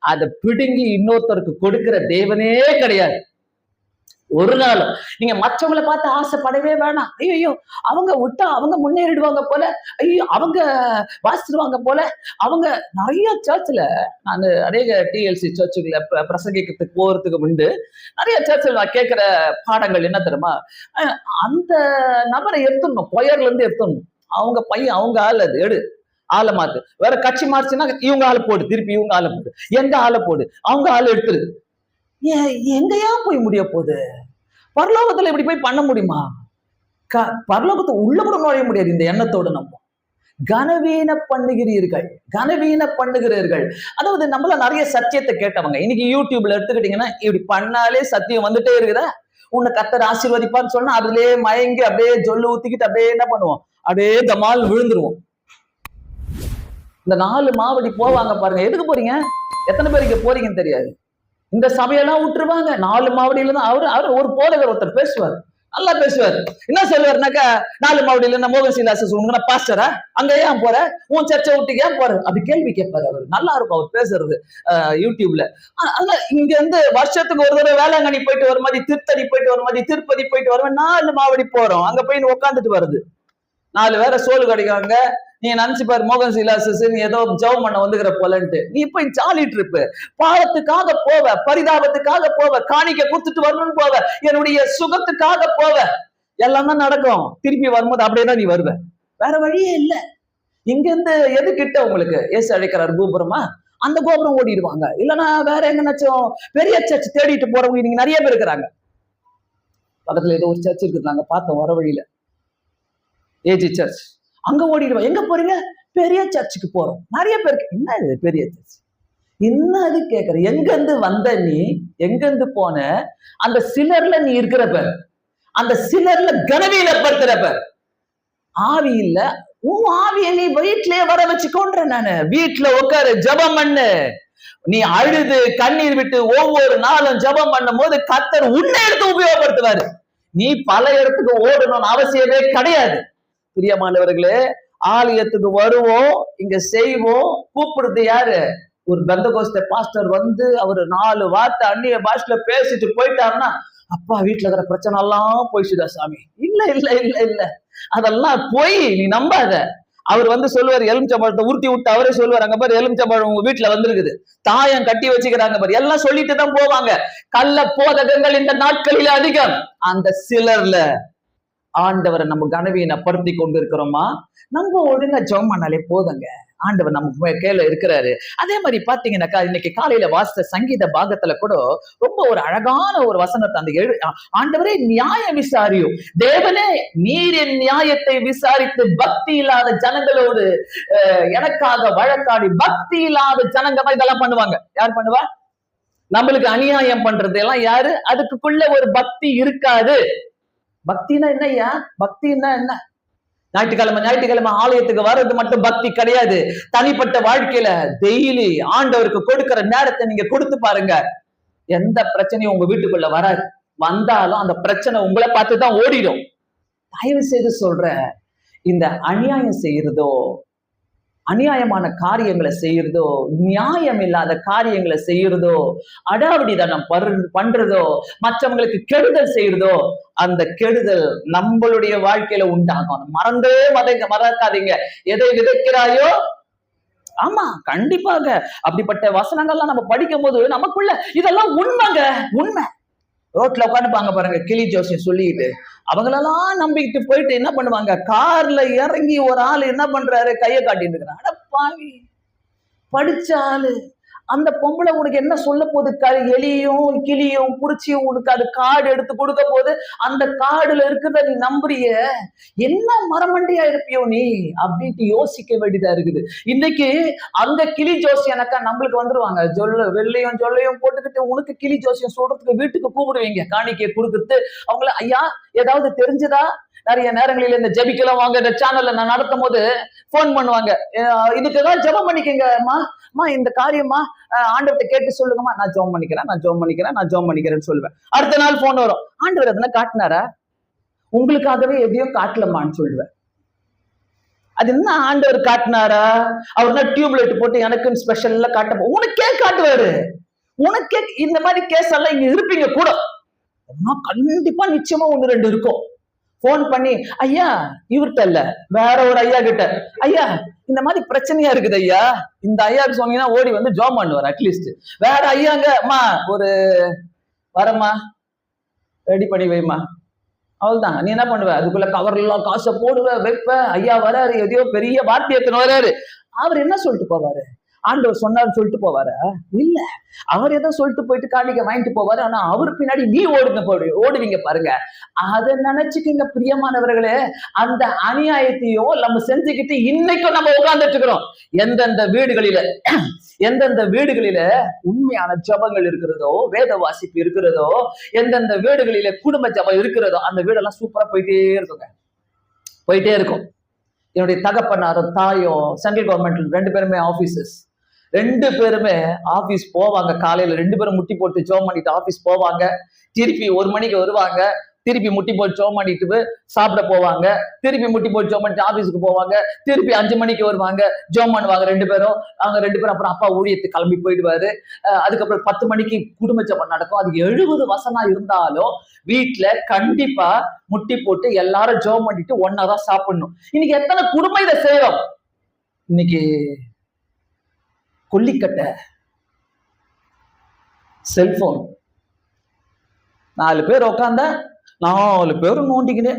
அதை பிடுங்கி இன்னொருத்தருக்கு கொடுக்கிற தேவனே கிடையாது. ஒரு நாளும் நீங்க மற்றவங்களை பார்த்து ஆசைப்படவே வேணாம். ஐயோ அவங்க விட்டா அவங்க முன்னேறிடுவாங்க போல, ஐயோ அவங்க வாசிடுவாங்க போல. அவங்க நிறைய சர்ச்சில், நான் அநேக டிஎல்சி சர்ச்சுகளை பிரசங்கிக்கிறதுக்கு போறதுக்கு முன்பு நிறைய சர்ச்சில் நான் கேட்கிற பாடங்கள் என்ன தெரியுமா? அந்த நபரை எடுத்துடணும், கொயர்ல இருந்து எடுத்துடணும். அவங்க பையன், அவங்க ஆள், அது எடு, ஆளை மாத்து. வேற கட்சி மாறுச்சுன்னா இவங்க ஆளை போடு, திருப்பி இவங்க ஆளை போடு, எங்க ஆளை போடு, அவங்க ஆளை எடுத்துரு. எங்கயா போய் முடிய போகுது? பரலோகத்துல இப்படி போய் பண்ண முடியுமா? பரலோகத்தை உள்ள கூட நுழைய முடியாது இந்த எண்ணத்தோடு. நம்ம கனவீன பண்ணுகிறீர்கள். அதாவது நம்மள நிறைய சத்தியத்தை கேட்டவங்க இன்னைக்கு யூடியூப்ல எடுத்துக்கிட்டீங்கன்னா, இப்படி பண்ணாலே சத்தியம் வந்துட்டே இருக்குதா, உன்னை கர்த்தர் ஆசீர்வதிப்பான்னு சொன்னா அதுலயே மயங்கி அப்படியே ஜொல்லு ஊத்திக்கிட்டு அப்படியே என்ன பண்ணுவோம், அப்படியே தமால் விழுந்துருவோம். இந்த 4 மாவடி போவாங்க பாருங்க, எதுக்கு போறீங்க? எத்தனை பேருக்கு போறீங்கன்னு தெரியாது. இந்த சபையெல்லாம் விட்டுருவாங்க. 4 மாவடியில தான் அவர் ஒரு போதகர் ஒருத்தர் பேசுவார். நல்லா பேசுவார். என்ன சொல்லுவாருனாக்கா, 4 மாவடியில என்ன மோகன் சீலாசஸ் உனக்கு பாஸ்டரா, அங்க ஏன் போற, உன் சர்ச்சை விட்டு ஏன் போற, அப்படி கேள்வி கேட்பாரு அவர். நல்லா இருக்கும் அவர் பேசுறது யூடியூப்ல. இங்க இருந்து வருஷத்துக்கு ஒரு தடவை வேளாங்கண்ணி போயிட்டு வர மாதிரி, திருத்தணி போயிட்டு வர மாதிரி, திருப்பதி போயிட்டு வருவேன். 4 மாவடி போறோம், அங்க போய் உட்காந்துட்டு வருது. 4 பேரை சோறு கிடைக்காங்க. நீ நினைச்சு பாரு, மோகன் சீலாசஸ் நீ ஏதோ ஜெபம் பண்ண வந்துக்கிற போலன்ட்டு. நீ போய் ஜாலி ட்ரிப்பு, பாவத்துக்காக போவ, பரிதாபத்துக்காக போவ, காணிக்க கொடுத்துட்டு வரணும்னு போவ, என்னுடைய சுகத்துக்காக போவ, எல்லாம் தான் நடக்கும். திருப்பி வரும்போது அப்படியேதான் நீ வருவ, வேற வழியே இல்லை. இங்க இருந்து எது கிட்ட உங்களுக்கு ஏசு அழைக்கிறார் கோபுரமா, அந்த கோபுரம் ஓடிடுவாங்க. இல்லைன்னா வேற எங்கனாச்சும் பெரிய சர்ச் தேடிட்டு போறவங்க இன்னைக்கு நிறைய பேர் இருக்கிறாங்க. பக்கத்துல ஏதோ ஒரு சர்ச் இருக்குது, நாங்க பார்த்தோம் வர வழியில, ஏஜி சர்ச். அங்க ஓடிடுவோம். எங்க போறீங்க? பெரிய சர்ச்சுக்கு போறோம். நிறைய பேருக்கு என்ன இது பெரிய சர்ச், என்ன அது கேட்கற, எங்க இருந்து வந்த நீ, எங்க இருந்து போன, அந்த சிலர்ல நீ இருக்கிறப்ப, அந்த சிலர்ல கனவீனப்படுத்துறப்ப, ஆவி இல்ல, உன் ஆவியை நீ வீட்லயே வர வச்சுக்கோன்ற. நானு வீட்டுல உட்காரு, ஜபம் பண்ணு. நீ அழுது கண்ணீர் விட்டு ஒவ்வொரு நாளும் ஜபம் பண்ணும் போது கர்த்தர் உன்னை எடுத்து உபயோகப்படுத்துவாரு. நீ பல இடத்துக்கு ஓடணும்னு அவசியமே கிடையாது. பிரியமானவர்களே, ஆலயத்துக்கு வருவோம், இங்க செய்வோம், கூப்பிடுறது யாரு? ஒரு பெந்தகோஸ்தே பாஸ்டர் வந்து அவர் 4 வார்த்தை அந்நிய பாஷையில பேசிட்டு போயிட்டாருன்னா, அப்பா வீட்டுல இருக்கிற பிரச்சனை எல்லாம் போயிடுச்சுதா சாமி. இல்ல இல்ல இல்ல இல்ல, அதெல்லாம் போய் நீ நம்பாத. அவர் வந்து சொல்லுவார், எலுமிச்சம்பழத்தை உருட்டி விட்டு அவரே சொல்லுவார், அங்க பாரு எலுமிச்சம்பழம் உங்க வீட்டுல வந்திருக்குது, தாயம் கட்டி வச்சுக்கிறாங்க பாரு, எல்லாம் சொல்லிட்டு தான் போவாங்க. கள்ள போதகங்கள் இந்த நாட்களில அதிகம். அந்த சிலர்ல ஆண்டவரை நம்ம கனவீனப்படுத்தி கொண்டு இருக்கிறோமா? நம்ம ஒழுங்கா ஜெபம் பண்ணாலே போதுங்க, ஆண்டவர் நம்ம கீழே இருக்கிறாரு. அதே மாதிரி பாத்தீங்கன்னாக்கா, இன்னைக்கு காலையில வாசித்த சங்கீத பாகத்துல கூட ரொம்ப ஒரு அழகான ஒரு வசனத்தை அந்த ஆண்டவரே நியாயம் விசாரியும் தேவனே, நீர் என் நியாயத்தை விசாரித்து பக்தி இல்லாத ஜனங்களோடு எனக்காக வழக்காடி. பக்தி இல்லாத ஜனங்க தான் இதெல்லாம் பண்ணுவாங்க. யார் பண்ணுவா? நம்மளுக்கு அநியாயம் பண்றது எல்லாம் யாரு? அதுக்குள்ள ஒரு பக்தி இருக்காது. பக்தினா என்னய்யா? பக்தின்னா என்ன? ஞாயிற்றுக்கிழமை ஆலயத்துக்கு வர்றது மட்டும் பக்தி கிடையாது. தனிப்பட்ட வாழ்க்கையில டெய்லி ஆண்டவருக்கு கொடுக்கிற நேரத்தை நீங்க கொடுத்து பாருங்க, எந்த பிரச்சனையும் உங்க வீட்டுக்குள்ள வராது. வந்தாலும் அந்த பிரச்சனை உங்களை பார்த்துதான் ஓடிடும். தயவு செய்து சொல்ற, இந்த அநியாயம் செய்யறதோ, அநியாயமான காரியங்களை செய்யறதோ, நியாயம் இல்லாத காரியங்களை செய்யறதோ, அடாவடித்தனம் பண்றதோ, மற்றவங்களுக்கு கெடுதல் செய்யறதோ, அந்த கெடுதல் நம்மளுடைய வாழ்க்கையில உண்டாகும். மறக்காதீங்க, எதை விதைக்கிறாயோ. ஆமா, கண்டிப்பாக அப்படிப்பட்ட வசனங்கள்லாம் நம்ம படிக்கும் போது நமக்குள்ள இதெல்லாம் உண்மைங்க, உண்மை. ரோட்ல உட்காந்துப்பாங்க பாருங்க, கிளி ஜோசியம் சொல்லிட்டு, அவங்களெல்லாம் நம்பிக்கிட்டு போயிட்டு என்ன பண்ணுவாங்க, கார்ல இறங்கி ஒரு ஆள் என்ன பண்றாரு, கையை காட்டிட்டு இருக்கிறான். அட பாவி, படிச்ச ஆளு, அந்த பொம்பளை உனக்கு என்ன சொல்ல போகுது? எலியும் கிளியும் புடிச்சியும் உனக்கு அது காடு எடுத்து கொடுக்க போது, அந்த காடுல இருக்கிறத நீ நம்புறிய, என்ன மரமண்டியா இருப்பியோ நீ அப்படின்ட்டு யோசிக்க வேண்டியதா இருக்குது. இன்னைக்கு அந்த கிளி ஜோசியனக்கா நம்மளுக்கு வந்துருவாங்க, வெள்ளையும் ஜொல்லையும் போட்டுக்கிட்டு உனக்கு கிளி ஜோசியம் சொல்றதுக்கு வீட்டுக்கு கூப்பிடுவீங்க, காணிக்கை கொடுக்குறது. அவங்கள ஐயா ஏதாவது தெரிஞ்சதா? நிறைய நேரங்களில் இந்த ஜெபிக்கலாம் வாங்க, இந்த சேனல்ல நான் நடத்தும் போது போன் பண்ணுவாங்க, இதுக்குதான் ஜெபம் பண்ணிக்கங்கம்மா, இந்த காரியமா ஆண்டவர்கிட்ட கேட்டு சொல்லுங்கம்மா. நான் ஜெபம் பண்ணிக்கிறேன்னு சொல்லுவேன். அடுத்த நாள் போன் வரும், ஆண்டவர் எதனா காட்டினாரா? உங்களுக்காகவே எதையும் காட்டலமான்னு சொல்லுவேன். அது என்ன ஆண்டவர் காட்டினாரா? அவர்னா டியூப்லைட் போட்டு எனக்குன்னு ஸ்பெஷல்ல காட்ட, உனக்கே காட்டுவாரு. உனக்கே இந்த மாதிரி கேஸ் எல்லாம் இங்க இருப்பீங்க கூட, கண்டிப்பா நிச்சயமா 1-2 இருக்கும். போன் பண்ணி, ஐயா இவர்கிட்ட இல்ல வேற ஒரு ஐயா கிட்ட, ஐயா இந்த மாதிரி பிரச்சனையா இருக்குது ஐயா, இந்த ஐயாவுக்கு சொன்னீங்கன்னா ஓடி வந்து ஜாப் பண்ணுவார். அட்லீஸ்ட் வேற ஐயாங்க, அம்மா ஒரு வரமா ரெடி பண்ணி வைமா, அவள்தான். நீ என்ன பண்ணுவ? அதுக்குள்ள கவர்லாம் காசை போடுவ, வைப்ப. ஐயா வராரு, எதையோ பெரிய வார்த்தையத்தின் வராரு. அவர் என்ன சொல்லிட்டு போவாரு? ஆண்டவர் சொன்னார் சொல்லிட்டு போவாரு? இல்ல, அவர் ஏதோ சொல்லிட்டு போயிட்டு காணிக்க வாங்கிட்டு போவாரு. ஆனா அவர் பின்னாடி நீ ஓடுவீங்க பாருங்க. அதை நினைச்சுக்கிங்க பிரியமானவர்களே. அந்த அநியாயத்தையும் நம்ம செஞ்சுக்கிட்டு இன்னைக்கும் நம்ம உட்கார்ந்துட்டு இருக்கிறோம். எந்தெந்த வீடுகளில உண்மையான ஜபங்கள் இருக்கிறதோ, வேத வாசிப்பு இருக்கிறதோ, எந்தெந்த வீடுகளில குடும்ப ஜபம் இருக்கிறதோ, அந்த வீடெல்லாம் சூப்பரா போயிட்டே இருக்கும். என்னுடைய தகப்பனாரும் தாயும் சென்ட்ரல் கவர்மெண்ட்ல 2 பேருமே ஆபீசர்ஸ். 2 பேருமே ஆபீஸ் போவாங்க. காலையில 2 பேரும் முட்டி போட்டு ஜோம் பண்ணிட்டு ஆபீஸ் போவாங்க. திருப்பி 1 மணிக்கு வருவாங்க. திருப்பி முட்டி போட்டு ஜெபம் பண்ணிட்டு சாப்பிட போவாங்க, திருப்பி முட்டி போட்டு ஜெபம் பண்ணிட்டு ஆபீஸுக்கு போவாங்க, திருப்பி 5 மணிக்கு வருவாங்க, ஜெபம் பண்ணுவாங்க 2 பேரும். அவங்க 2 பேரும் அப்புறம் அப்பா ஊழியத்துக்கு கிளம்பி போயிடுவாரு. அதுக்கப்புறம் 10 மணிக்கு குடும்ப ஜெபம் நடக்கும். அது 70 வசனம் இருந்தாலும் வீட்டுல கண்டிப்பா முட்டி போட்டு எல்லாரும் ஜெபம் பண்ணிட்டு ஒன்னாதான் சாப்பிடணும். இன்னைக்கு எத்தனை குடும்பம் இதை செய்யறோம்? இன்னைக்கு கொல்லிக்கட்டை, செல்போன், 4 பேர் உட்காந்தா 4 பேரும் நோண்டிக்கினே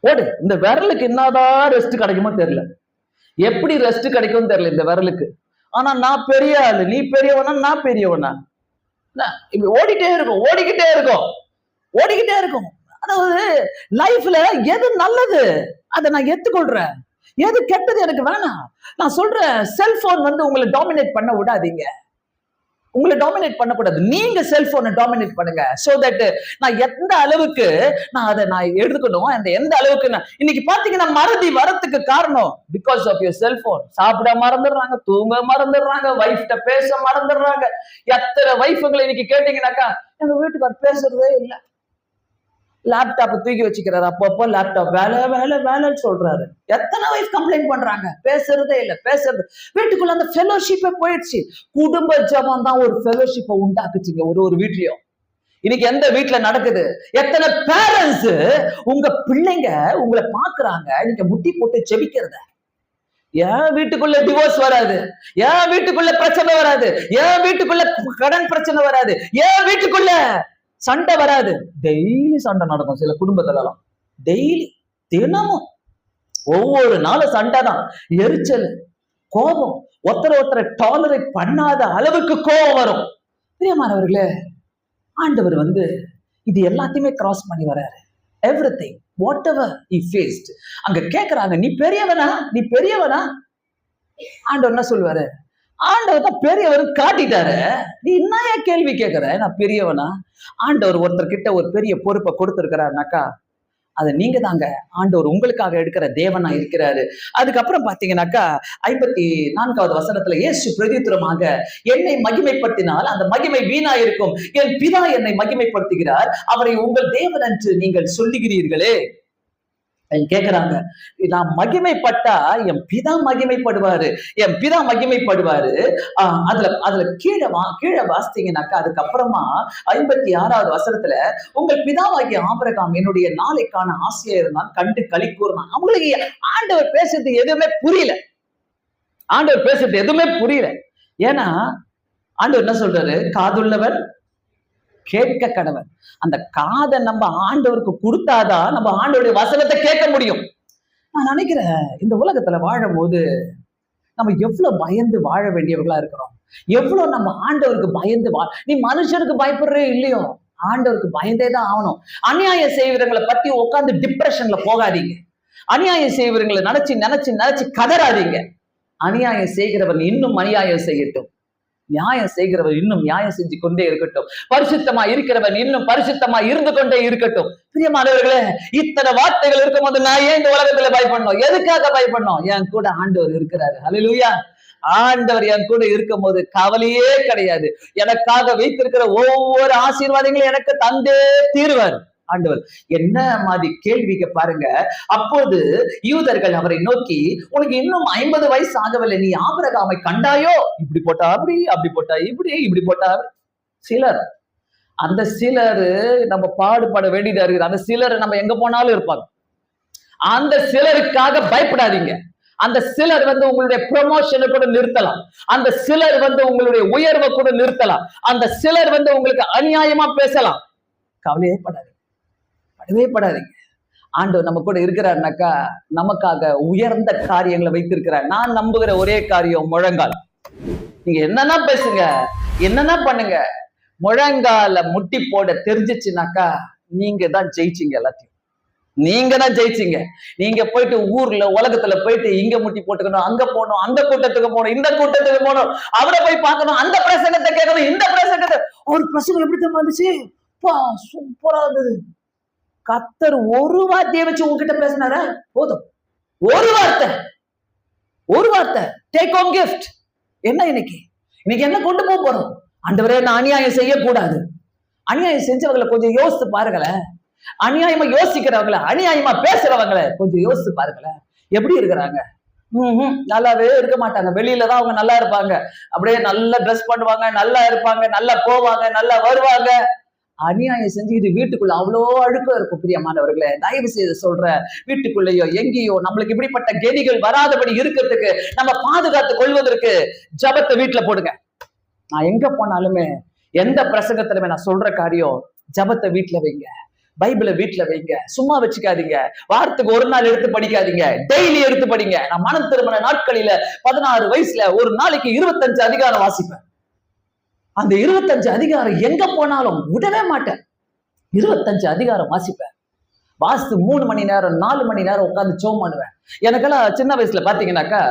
ஓடு. இந்த விரலுக்கு என்னதான் ரெஸ்ட் கிடைக்குமோ தெரியல, எப்படி ரெஸ்ட் கிடைக்கும் தெரியல இந்த விரலுக்கு. ஆனா நான் பெரிய ஆளு, நீ பெரியவனா, நான் பெரியவனா, இப்படி ஓடிட்டே இருக்கும், ஓடிக்கிட்டே இருக்கும், ஓடிக்கிட்டே இருக்கும். அதாவது லைஃப்ல எது நல்லது அதை நான் ஏத்துக்கொள்றேன், எது கெட்டது எனக்கு வேணாம். நான் சொல்றேன், செல்போன் வந்து உங்களை டாமினேட் பண்ண விடாதீங்க, உங்களை டாமினேட் பண்ணக்கூடாது. நீங்க செல்போனை டாமினேட் பண்ணுங்க. சோ தட் நான் எந்த அளவுக்கு அதை எடுத்துக்கணும், அந்த எந்த அளவுக்கு இன்னைக்கு பாத்தீங்கன்னா மறதி வரத்துக்கு காரணம் பிகாஸ் ஆஃப் யுவர் செல்போன். சாப்பிட மறந்துடுறாங்க, தூங்க மறந்துடுறாங்க, வைஃப்ட பேச மறந்துடுறாங்க. எத்தனை வைஃபுங்களை இன்னைக்கு கேட்டீங்கன்னாக்கா எங்க வீட்டுக்கு பேசுறதே இல்லை, லேப்டாப் தூக்கி வச்சுக்கிறாரு, அப்பப்போ லேப்டாப் வேலை வேலை வேலைன்னு சொல்றாரு. எத்தனை வைஃப் கம்ப்ளைண்ட் பண்றாங்க, பேசுறதே இல்லை, பேசுறது. வீட்டுக்குள்ள அந்த ஃபெலோஷிப்பே போயிடுச்சு. குடும்ப ஜெபம் தான் ஒரு ஃபெலோஷிப்பை உண்டாக்குச்சுங்க ஒரு வீட்லயும். இன்னைக்கு எந்த வீட்டுல நடக்குது? எத்தனை பேரண்ட்ஸ் உங்க பிள்ளைங்க உங்களை பாக்குறாங்க நீங்க முட்டி போட்டு ஜெபிக்கிறத. என் வீட்டுக்குள்ள டிவோர்ஸ் வராது, என் வீட்டுக்குள்ள பிரச்சனை வராது, என் வீட்டுக்குள்ள கடன் பிரச்சனை வராது, என் வீட்டுக்குள்ள சண்டை வராது. டெய்லி சண்டை நடக்கும் சில குடும்பத்துல எல்லாம், டெய்லி தினமும் ஒவ்வொரு நாளும் சண்டை தான், எரிச்சல், கோபம், ஒருத்தரை டாலரேட் பண்ணாத அளவுக்கு கோபம் வரும். பிரியமானவர்களே, ஆண்டவர் வந்து இது எல்லாத்தையுமே கிராஸ் பண்ணி வராரு. Everything what ever he faced. அங்க கேக்குறாங்க, நீ பெரியவனா, நீ பெரியவனா? ஆண்டவர் என்ன சொல்லுவாரு? ஆண்டவர் தான் பெரியவர் காட்டிட்டாரு, நீ என்ன கேள்வி கேட்கிற? நான் பெரியவனா? ஆண்டவர் ஒருத்தர் கிட்ட ஒரு பெரிய பொறுப்பை கொடுத்திருக்கிறாருனாக்கா அது நீங்க தாங்க. ஆண்டவர் உங்களுக்காக எடுக்கிற தேவனா இருக்கிறாரு. அதுக்கப்புறம் பாத்தீங்கன்னாக்கா 54வது வசனத்துல இயேசு பிரதித்திரமாக, என்னை மகிமைப்படுத்தினால் அந்த மகிமை வீணா இருக்கும், என் பிதா என்னை மகிமைப்படுத்துகிறார், அவரை உங்கள் தேவன் என்று நீங்கள் சொல்லுகிறீர்களே. கேக்குறாங்க, நான் மகிமைப்பட்டா என் பிதா மகிமைப்படுவாரு, என் பிதா மகிமைப்படுவாரு. அதுல கீழே வாசித்தீங்கன்னாக்கா அதுக்கப்புறமா 56வது வசனத்துல, உங்கள் பிதாவாகிய ஆபிரகாம் என்னுடைய நாளைக்கான ஆசையா இருந்தான், கண்டு களி கூறினான். அவங்களுக்கு ஆண்டவர் பேசுறது எதுவுமே புரியல, ஆண்டவர் பேசுறது எதுவுமே புரியல. ஏன்னா ஆண்டவர் என்ன சொல்றாரு? காதுள்ளவன் கேட்க கடவன். அந்த காதை நம்ம ஆண்டவருக்கு கொடுத்தாதான் நம்ம ஆண்டவருடைய வசனத்தை கேட்க முடியும். நான் நினைக்கிறேன், இந்த உலகத்துல வாழும் போது நம்ம எவ்வளவு பயந்து வாழ வேண்டியவர்களா இருக்கிறோம், எவ்வளவு நம்ம ஆண்டவருக்கு பயந்து நீ மனுஷனுக்கு பயப்படுறே இல்லையோ, ஆண்டவருக்கு பயந்தே தான் ஆகணும். அநியாயம் செய்வர்களை பத்தி உட்கார்ந்து டிப்ரெஷன்ல போகாதீங்க, அநியாயம் செய்வர்களை நினைச்சு நினைச்சு நினைச்சு கதறாதீங்க. அநியாயம் செய்கிறவன் இன்னும் அநியாயம் செய்யட்டும், நியாயம் செய்கிறவர் இன்னும் நியாயம் செஞ்சு கொண்டே இருக்கட்டும், பரிசுத்தமா இருக்கிறவன் இன்னும் பரிசுத்தமா இருந்து கொண்டே இருக்கட்டும். பிரியமானவர்களே, இத்தனை வார்த்தைகள் இருக்கும் போது நான் ஏன் இந்த உலகத்துல பயப்படணும்? எதுக்காக பயப்படணும்? என் கூட ஆண்டவர் இருக்கிறாரு. ஹல்லேலூயா. ஆண்டவர் என் கூட இருக்கும் போது கவலையே கிடையாது. எனக்காக வைத்திருக்கிற ஒவ்வொரு ஆசீர்வாதங்களும் எனக்கு தந்தே தீர்வார் ஆண்டவர். என்ன மாதிரி கேள்விக்கு பாருங்க. அப்போது யூதர்கள் அவரை நோக்கி, உனக்கு இன்னும் 50 வயசு ஆகவில்லை, நீ ஆபிரகாமை கண்டாயோ? இப்படி போட்டா அப்படி, அப்படி போட்டா இப்படி, இப்படி போட்டா சிலர். அந்த சிலர் நம்ம பாடுபட வேண்டியதா இருக்குது. அந்த சிலர் நம்ம எங்க போனாலும் இருப்பாங்க. அந்த சிலருக்காக பயப்படாதீங்க. அந்த சிலர் வந்து உங்களுடைய ப்ரமோஷனை கூட நிறுத்தலாம், அந்த சிலர் வந்து உங்களுடைய உயர்வை கூட நிறுத்தலாம், அந்த சிலர் வந்து உங்களுக்கு அநியாயமா பேசலாம். கவலையே படாது, படவே படாதீங்க. ஆண்டவர் நம்ம கூட இருக்கிறாருனாக்கா நமக்காக உயர்ந்த காரியங்களை வைத்திருக்கிறார். நான் நம்புகிற ஒரே காரியம் முழங்கால். நீங்க என்னன்னா பேசுங்க, என்னன்னா பண்ணுங்க, முழங்கால முட்டி போட தெரிஞ்சிச்சுனாக்கா நீங்க தான் ஜெயிச்சிங்க. எல்லாத்தையும் நீங்க தான் ஜெயிச்சிங்க. நீங்க போயிட்டு ஊர்ல உலகத்துல போயிட்டு இங்க முட்டி போட்டுக்கணும், அங்க போகணும், அந்த கூட்டத்துக்கு போகணும், இந்த கூட்டத்துக்கு போகணும், அவரை போய் பார்க்கணும், அந்த பிரசங்கத்தை கேட்கணும், இந்த பிரசங்கத்தை. ஒரு பிரசங்கம் எப்படி தான் வந்துச்சு, சூப்பரா இருந்தது. கர்த்தர் ஒரு வார்த்தையை வச்சு உங்ககிட்ட பேசினாரா? போதும், ஒரு வார்த்தை, ஒரு வார்த்தை. Take home gift. என்ன இன்னைக்கு என்ன கொண்டு போறோம்? ஆண்டவரே, நான் அநியாயம் செய்யக்கூடாது. அநியாயம் செஞ்சவங்களை கொஞ்சம் யோசித்து பாருங்களேன். அநியாயமா யோசிக்கிறவங்கள, அநியாயமா பேசுறவங்களை கொஞ்சம் யோசிச்சு பாருங்களேன், எப்படி இருக்கிறாங்க? நல்லாவே இருக்க மாட்டாங்க. வெளியில தான் அவங்க நல்லா இருப்பாங்க. அப்படியே நல்லா ட்ரெஸ் பண்ணுவாங்க, நல்லா இருப்பாங்க, நல்லா போவாங்க, நல்லா வருவாங்க. அநியாயம் செஞ்சு இது வீட்டுக்குள்ள அவ்வளோ அழுக்கம் இருக்கும். பிரியமானவர்களே, தயவு செய்து சொல்ற, வீட்டுக்குள்ளேயோ எங்கேயோ நம்மளுக்கு இப்படிப்பட்ட கெதிகள் வராதபடி இருக்கிறதுக்கு, நம்ம பாதுகாத்து கொள்வதற்கு ஜபத்தை வீட்டுல போடுங்க. நான் எங்க போனாலுமே, எந்த பிரசங்கத்திலுமே நான் சொல்ற காரியம், ஜபத்தை வீட்டுல வைங்க, பைபிளை வீட்டுல வைங்க. சும்மா வச்சுக்காதீங்க. வாரத்துக்கு ஒரு நாள் எடுத்து படிக்காதீங்க, டெய்லி எடுத்து படிங்க. நான் மனம் திருமண நாட்களில 16 வயசுல ஒரு நாளைக்கு 25 அதிகாரம் வாசிப்பேன். அந்த 25 அதிகாரம் எங்க போனாலும் விடவே மாட்டேன். 25 அதிகாரம் வாசிப்பேன். வாசித்து 3 மணி நேரம் 4 மணி நேரம் உட்காந்து ஜெபம் பண்ணுவேன். எனக்கெல்லாம் சின்ன வயசுல பாத்தீங்கன்னாக்கா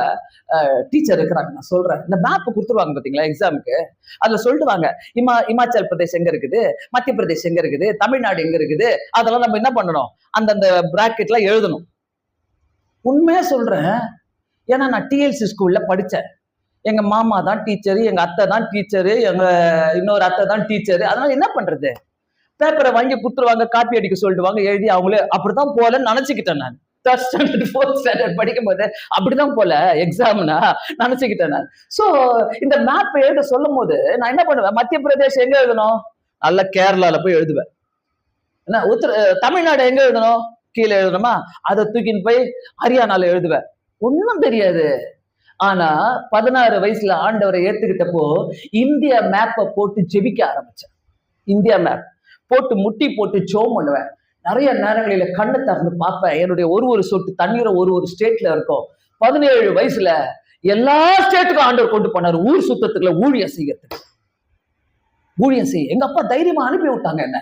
டீச்சர் இருக்கிறாங்க, நான் சொல்றேன், இந்த மேப் கொடுத்துருவாங்க பாத்தீங்களா எக்ஸாமுக்கு. அதுல சொல்லிடுவாங்க, இமாச்சல் பிரதேஷ் எங்க இருக்குது, மத்திய பிரதேஷ் எங்க இருக்குது, தமிழ்நாடு எங்க இருக்குது, அதெல்லாம் நம்ம என்ன பண்ணணும், அந்தந்த பிராக்கெட்ல எழுதணும். உண்மையா சொல்றேன், ஏன்னா நான் டிஎல்சி ஸ்கூல்ல படிச்சேன். எங்க மாமா தான் டீச்சரு, எங்க அத்தை தான் டீச்சரு, எங்க இன்னொரு அத்தை தான் டீச்சரு. அதனால என்ன பண்றது, பேப்பரை வாங்கி குடுத்துருவாங்க, காப்பி அடிக்க சொல்லிடுவாங்க, எழுதி அவங்களே. அப்படிதான் போலன்னு நினைச்சுக்கிட்டேன் நான். 3rd standard 4th standard படிக்கும் போது அப்படிதான் போல எக்ஸாம்னா நினைச்சுக்கிட்டேன் நான். சோ இந்த மேப் எழுத சொல்லும் போது நான் என்ன பண்ணுவேன், மத்திய பிரதேஷ் எங்க எழுதணும், நல்ல கேரளால போய் எழுதுவேன். என்ன தமிழ்நாடு எங்க எழுதணும், கீழே எழுதணுமா, அதை தூக்கின்னு போய் ஹரியானால எழுதுவேன். ஒன்னும் தெரியாது. ஆனா 16 வயசுல ஆண்டவரை ஏத்துக்கிட்டப்போ இந்தியா மேப்பை போட்டு ஜெபிக்க ஆரம்பிச்சேன். இந்தியா மேப் போட்டு முட்டி போட்டு ஜெபம் பண்ணுவேன். நிறைய நேரங்களில கண்ணை திறந்து பார்ப்பேன். என்னுடைய ஒரு சொட்டு தண்ணீரை ஒரு ஸ்டேட்ல இருக்கும். 17 வயசுல எல்லா ஸ்டேட்டுக்கும் ஆண்டவர் கொண்டு போனார். ஊர் சுத்தத்துக்குள்ள ஊழியம் செய்யறதுக்கு. ஊழியம் செய்ய எங்க அப்பா தைரியமா அனுப்பி விட்டாங்க. என்ன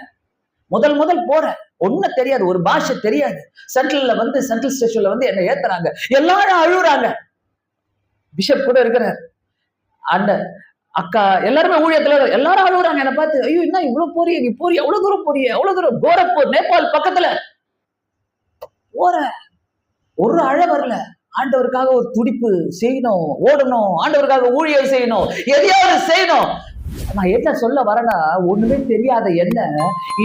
முதல் போறேன், ஒன்னும் தெரியாது, ஒரு பாஷை தெரியாது. சென்ட்ரல் ஸ்டேஷன்ல வந்து என்ன ஏத்துறாங்க, எல்லாரும் அழுகுறாங்க. பிஷப் கூட இருக்கிறார், அண்ணன் அக்கா எல்லாருமே ஊழியத்துல எல்லாரும் அழுகுறாங்க. என்ன பார்த்து, ஐயோ என்ன இவ்வளவு போறிய, நீ போறிய, எவ்வளவு தூரம் போறிய, எவ்வளவு தூரம், கோரக்பூர் நேபாள் பக்கத்துல போற. ஒரு அழ வரல. ஆண்டவருக்காக ஒரு துடிப்பு செய்யணும், ஓடணும், ஆண்டவருக்காக ஊழியர் செய்யணும், எதையாவது செய்யணும். நான் என்ன சொல்ல வரேன்னா, ஒண்ணுமே தெரியாத என்ன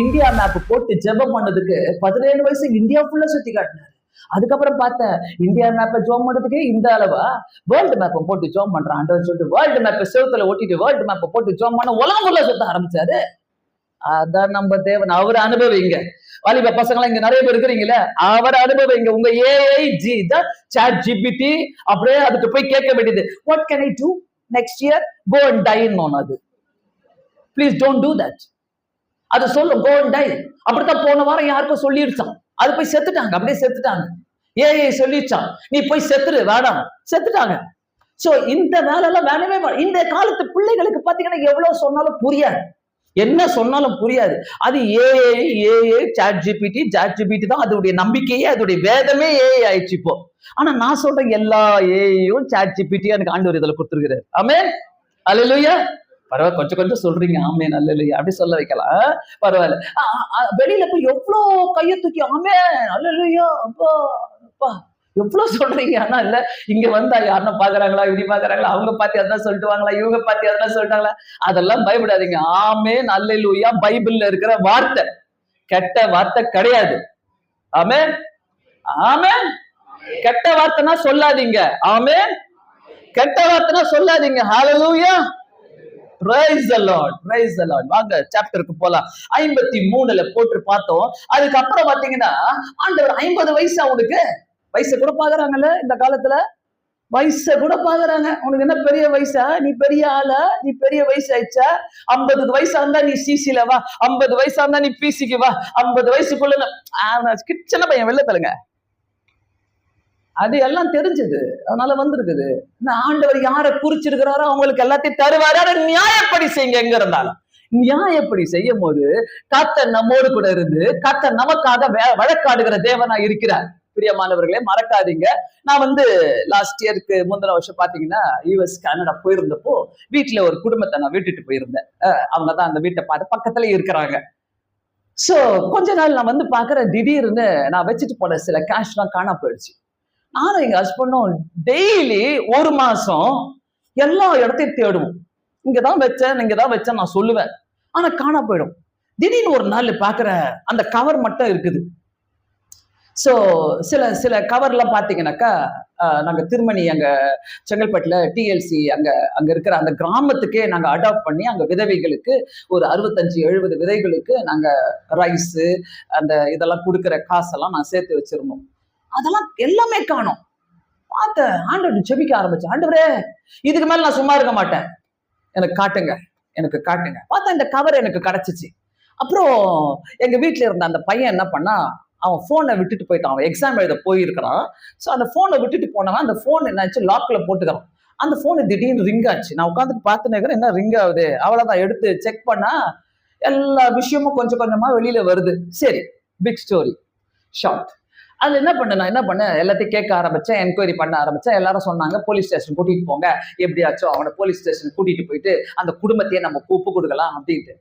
இந்தியா மேப் போட்டு ஜெபம் பண்ணதுக்கு 17 வயசு இந்தியா ஃபுல்லா சுத்தி காட்டினாரு. அதுக்கப்புறம் பார்த்தேன், இந்தியா மேப்பை ஜோம் பண்றதுக்கு இந்த அளவா, வேர்ல்டு மேப்பை போட்டு ஜோம் பண்றான் ஆண்டவர் சொல்லிட்டு வேர்ல்டு மேப்பை செவுத்துல ஒட்டிட்டு வேர்ல்டு மேப்பை போட்டு ஜோம் பண்ண உலகம் ஃபுல்லா சுத்த ஆரம்பிச்சாரு. அதான் நம்ம தேவன். அவர் அனுபவிங்க. வாலிப பசங்களா இங்க நிறைய பேர் இருக்கிறீங்களே, அவர் அனுபவிங்க. உங்க ஏஐ சாட் ஜிபிடி அப்படியே அதுக்கு போய் கேட்க வேண்டியது, what can I do next year, go and die. அது ப்ளீஸ் டோன்ட் டூ தட். அது சொல்லும், கோ அண்ட் டை. அப்படித்தான் போன வாரம் யாருக்கும் சொல்லிடுச்சான், அது போய் செத்துட்டாங்க, அப்படியே செத்துட்டாங்க. ஏஐ சொல்லிச்சான், நீ போய் செத்துரு வேடாம், செத்துட்டாங்க. சோ இந்த வேலை எல்லாம் வேணவே. இந்த காலத்து பிள்ளைகளுக்கு பாத்தீங்கன்னா எவ்வளவு சொன்னாலும் புரியாது, என்ன சொன்னாலும் புரியாது. அது ஏஐ சாட் ஜிபிடி தான் அதோடைய நம்பிக்கையே, அதோடைய வேதமே ஏஐ ஆயிடுச்சு இப்போ. ஆனா நான் சொல்றேன், எல்லா ஏஐயும் சாட் ஜிபிடியும் எனக்கு ஆண்டவர் இதுல கொடுத்துருக்கிறார். ஆமென், அல்லேலூயா. பரவாயில்ல, கொஞ்சம் சொல்றீங்க ஆமே, அல்லேலூயா அப்படி சொல்ல வைக்கலாம், பரவாயில்ல. வெளியில போய் எவ்வளவு கையை தூக்கி ஆமே அல்லேலூயா அப்பா அப்பா எவ்வளவு சொல்றீங்க. ஆனா இல்ல, இங்க வந்தா யாருன்னா பாக்குறாங்களா, இப்படி பாக்குறாங்களா, அவங்க பாத்தி அதான் சொல்லிட்டு வாங்களா, இவங்க பாத்தி அதான் சொல்லிட்டாங்களா, அதெல்லாம் பயப்படாதீங்க. ஆமே அல்லேலூயா பைபிள்ல இருக்கிற வார்த்தை, கெட்ட வார்த்தை கிடையாது. ஆமே ஆமே. கெட்ட வார்த்தைனா சொல்லாதீங்க. ஆமே, கெட்ட வார்த்தைனா சொல்லாதீங்க. ஹல்லேலூயா. Praise the Lord, praise the Lord. வாங்க சாப்டருக்கு போலாம். 53ல போட்டு பார்த்தோம். அதுக்கப்புறம் பாத்தீங்கன்னா ஆண்டவர் 50 வயசு, அவனுக்கு வயசை கூட பாக்குறாங்கல்ல இந்த காலத்துல, வயசை கூட பாக்குறாங்க. உனக்கு என்ன பெரிய வயசா, நீ பெரிய ஆளா, நீ பெரிய வயசு ஆயிடுச்சா, 50 வயசா இருந்தா நீ சிசில வா, 50 வயசா இருந்தா நீ பிசிக்கு வா, 50 வயசுக்குள்ள சின்ன பையன் வெளில தருங்க. அது எல்லாம் தெரிஞ்சது, அதனால வந்திருக்குது. ஆண்டவர் யாரை குறிச்சிருக்கிறாரோ அவங்களுக்கு எல்லாத்தையும் தருவாரு. நியாயப்படி செய்யுங்க. எங்க இருந்தாலும் நியாயப்படி செய்யும் போது கர்த்தர் நம்மோடு கூட இருந்து கர்த்தர் நமக்காக வழக்காடுகிற தேவனா இருக்கிறார். பிரியமானவர்களே, மறக்காதீங்க. நான் லாஸ்ட் இயருக்கு முந்தின வருஷம் பாத்தீங்கன்னா யூஎஸ் கனடா போயிருந்தப்போ வீட்டுல ஒரு குடும்பத்தை நான் விட்டுட்டு போயிருந்தேன். அவங்கதான் அந்த வீட்டை பார்த்து பக்கத்துல இருக்கிறாங்க. சோ கொஞ்ச நாள் நான் பாக்குறேன், திடீர்னு நான் வச்சுட்டு போன சில கேஷ்லாம் காணா போயிடுச்சு. நானும் எங்க ஹஸ்பண்டும் டெய்லி 1 மாசம் எல்லா இடத்தையும் தேடுவோம். இங்கதான் வச்சேன் நான் சொல்லுவேன், ஆனா காணா போயிடும். திடீர்னு ஒரு நாள் பாக்குற அந்த கவர் மட்டும் இருக்குது. சோ சில சில கவர்லாம் பாத்தீங்கன்னாக்கா, நாங்க திருமணி அங்க செங்கல்பட்டுல டிஎல்சி அங்க அங்க இருக்கிற அந்த கிராமத்துக்கே நாங்க அடாப்ட் பண்ணி அங்க விதவைகளுக்கு ஒரு 65-70 விதைகளுக்கு நாங்க ரைஸ் அந்த இதெல்லாம் கொடுக்கிற காசெல்லாம் நான் சேர்த்து வச்சிருந்தோம். அதெல்லாம் எல்லாமே காணோம். பார்த்த ஆண்டவர் ஜெபிக்க ஆரம்பிச்சேன். ஆண்டவரே, இதுக்கு மேல நான் சும்மா இருக்க மாட்டேன், எனக்கு காட்டுங்க, எனக்கு காட்டுங்க. பார்த்தா இந்த கவர் எனக்கு கிடைச்சிச்சு. அப்புறம் எங்க வீட்டுல இருந்த அந்த பையன் என்ன பண்ணா, அவன் போனை விட்டுட்டு போயிட்டான். அவன் எக்ஸாம் எழுத போயிருக்கிறான். ஸோ அந்த போனை விட்டுட்டு போனவன் அந்த போன் என்னாச்சு, லாக்ல போட்டுக்கிறான். அந்த போனு திடீர்னு ரிங் ஆச்சு. நான் உட்காந்துட்டு பார்த்துன்னு இருக்கிறேன், என்ன ரிங் ஆகுது. அவ்வளவுதான், எடுத்து செக் பண்ணா எல்லா விஷயமும் கொஞ்சம் கொஞ்சமா வெளியில வருது. சரி, பிக் ஸ்டோரி ஷார்ட். அது என்ன பண்ணேன், எல்லாத்தையும் கேட்க ஆரம்பிச்சேன், என்கொயரி பண்ண ஆரம்பிச்சேன். எல்லாரும் சொன்னாங்க, போலீஸ் ஸ்டேஷன் கூட்டிட்டு போங்க, எப்படியாச்சும் அவனை போலீஸ் ஸ்டேஷன் கூட்டிட்டு போயிட்டு அந்த குடும்பத்தையே நம்ம கூப்பு கொடுக்கலாம் அப்படின்ட்டு.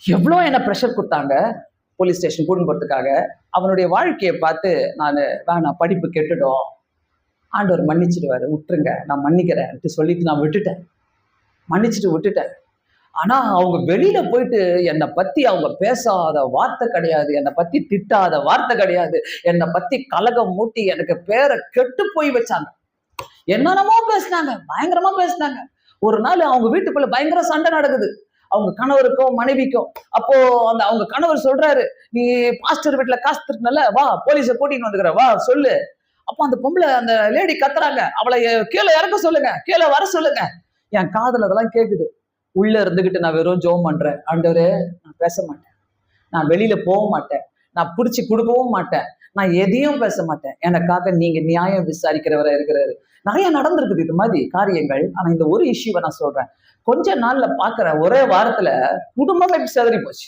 எவ்வளோ என்ன ப்ரெஷர் கொடுத்தாங்க போலீஸ் ஸ்டேஷன் கூட்டிட்டு போறதுக்காக. அவனுடைய வாழ்க்கையை பார்த்து நான் வேணாம், படிப்பு கெட்டுடும், ஆண்டவர் மன்னிச்சிடுவாரு, விட்டுருங்க, நான் மன்னிக்கிறேன் சொல்லிட்டு நான் விட்டுட்டேன், மன்னிச்சுட்டு விட்டுட்டேன். ஆனா அவங்க வெளியில போயிட்டு என்னை பத்தி அவங்க பேசாத வார்த்தை கிடையாது, என்னை பத்தி திட்டாத வார்த்தை கிடையாது, என்னை பத்தி கலகம் மூட்டி எனக்கு பேரை கெட்டு போய் வச்சாங்க. என்னென்னமோ பேசினாங்க, பயங்கரமா பேசினாங்க. ஒரு நாள் அவங்க வீட்டுக்குள்ள பயங்கர சண்டை நடக்குது, அவங்க கணவருக்கும் மனைவிக்கும். அப்போ அந்த அவங்க கணவர் சொல்றாரு, நீ பாஸ்டர் வீட்டுல காசு திருட்டுனல, வா போலீஸை கூட்டிட்டு வந்துக்கிற, வா சொல்லு. அப்போ அந்த பொம்பளை அந்த லேடி கத்துறாங்க, அவளை கீழே இறக்க சொல்லுங்க, கீழே வர சொல்லுங்க. என் காதுல அதெல்லாம் கேக்குது. உள்ள இருந்துகிட்டு நான் வெறும் ஜெபம் பண்றேன், ஆண்டவரே நான் பேச மாட்டேன், நான் வெளியில போக மாட்டேன், நான் பிடிச்சி கொடுக்கவும் மாட்டேன், நான் எதையும் பேச மாட்டேன், எனக்காக நீங்க நியாயம் விசாரிக்கிறவரை இருக்கிறாரு. நிறைய நடந்திருக்குது இது மாதிரி காரியங்கள். ஆனா இந்த ஒரு இஷ்யூவை நான் சொல்றேன். கொஞ்ச நாள்ல பாக்குற ஒரே வாரத்துல குடும்பமே செதறி போச்சு,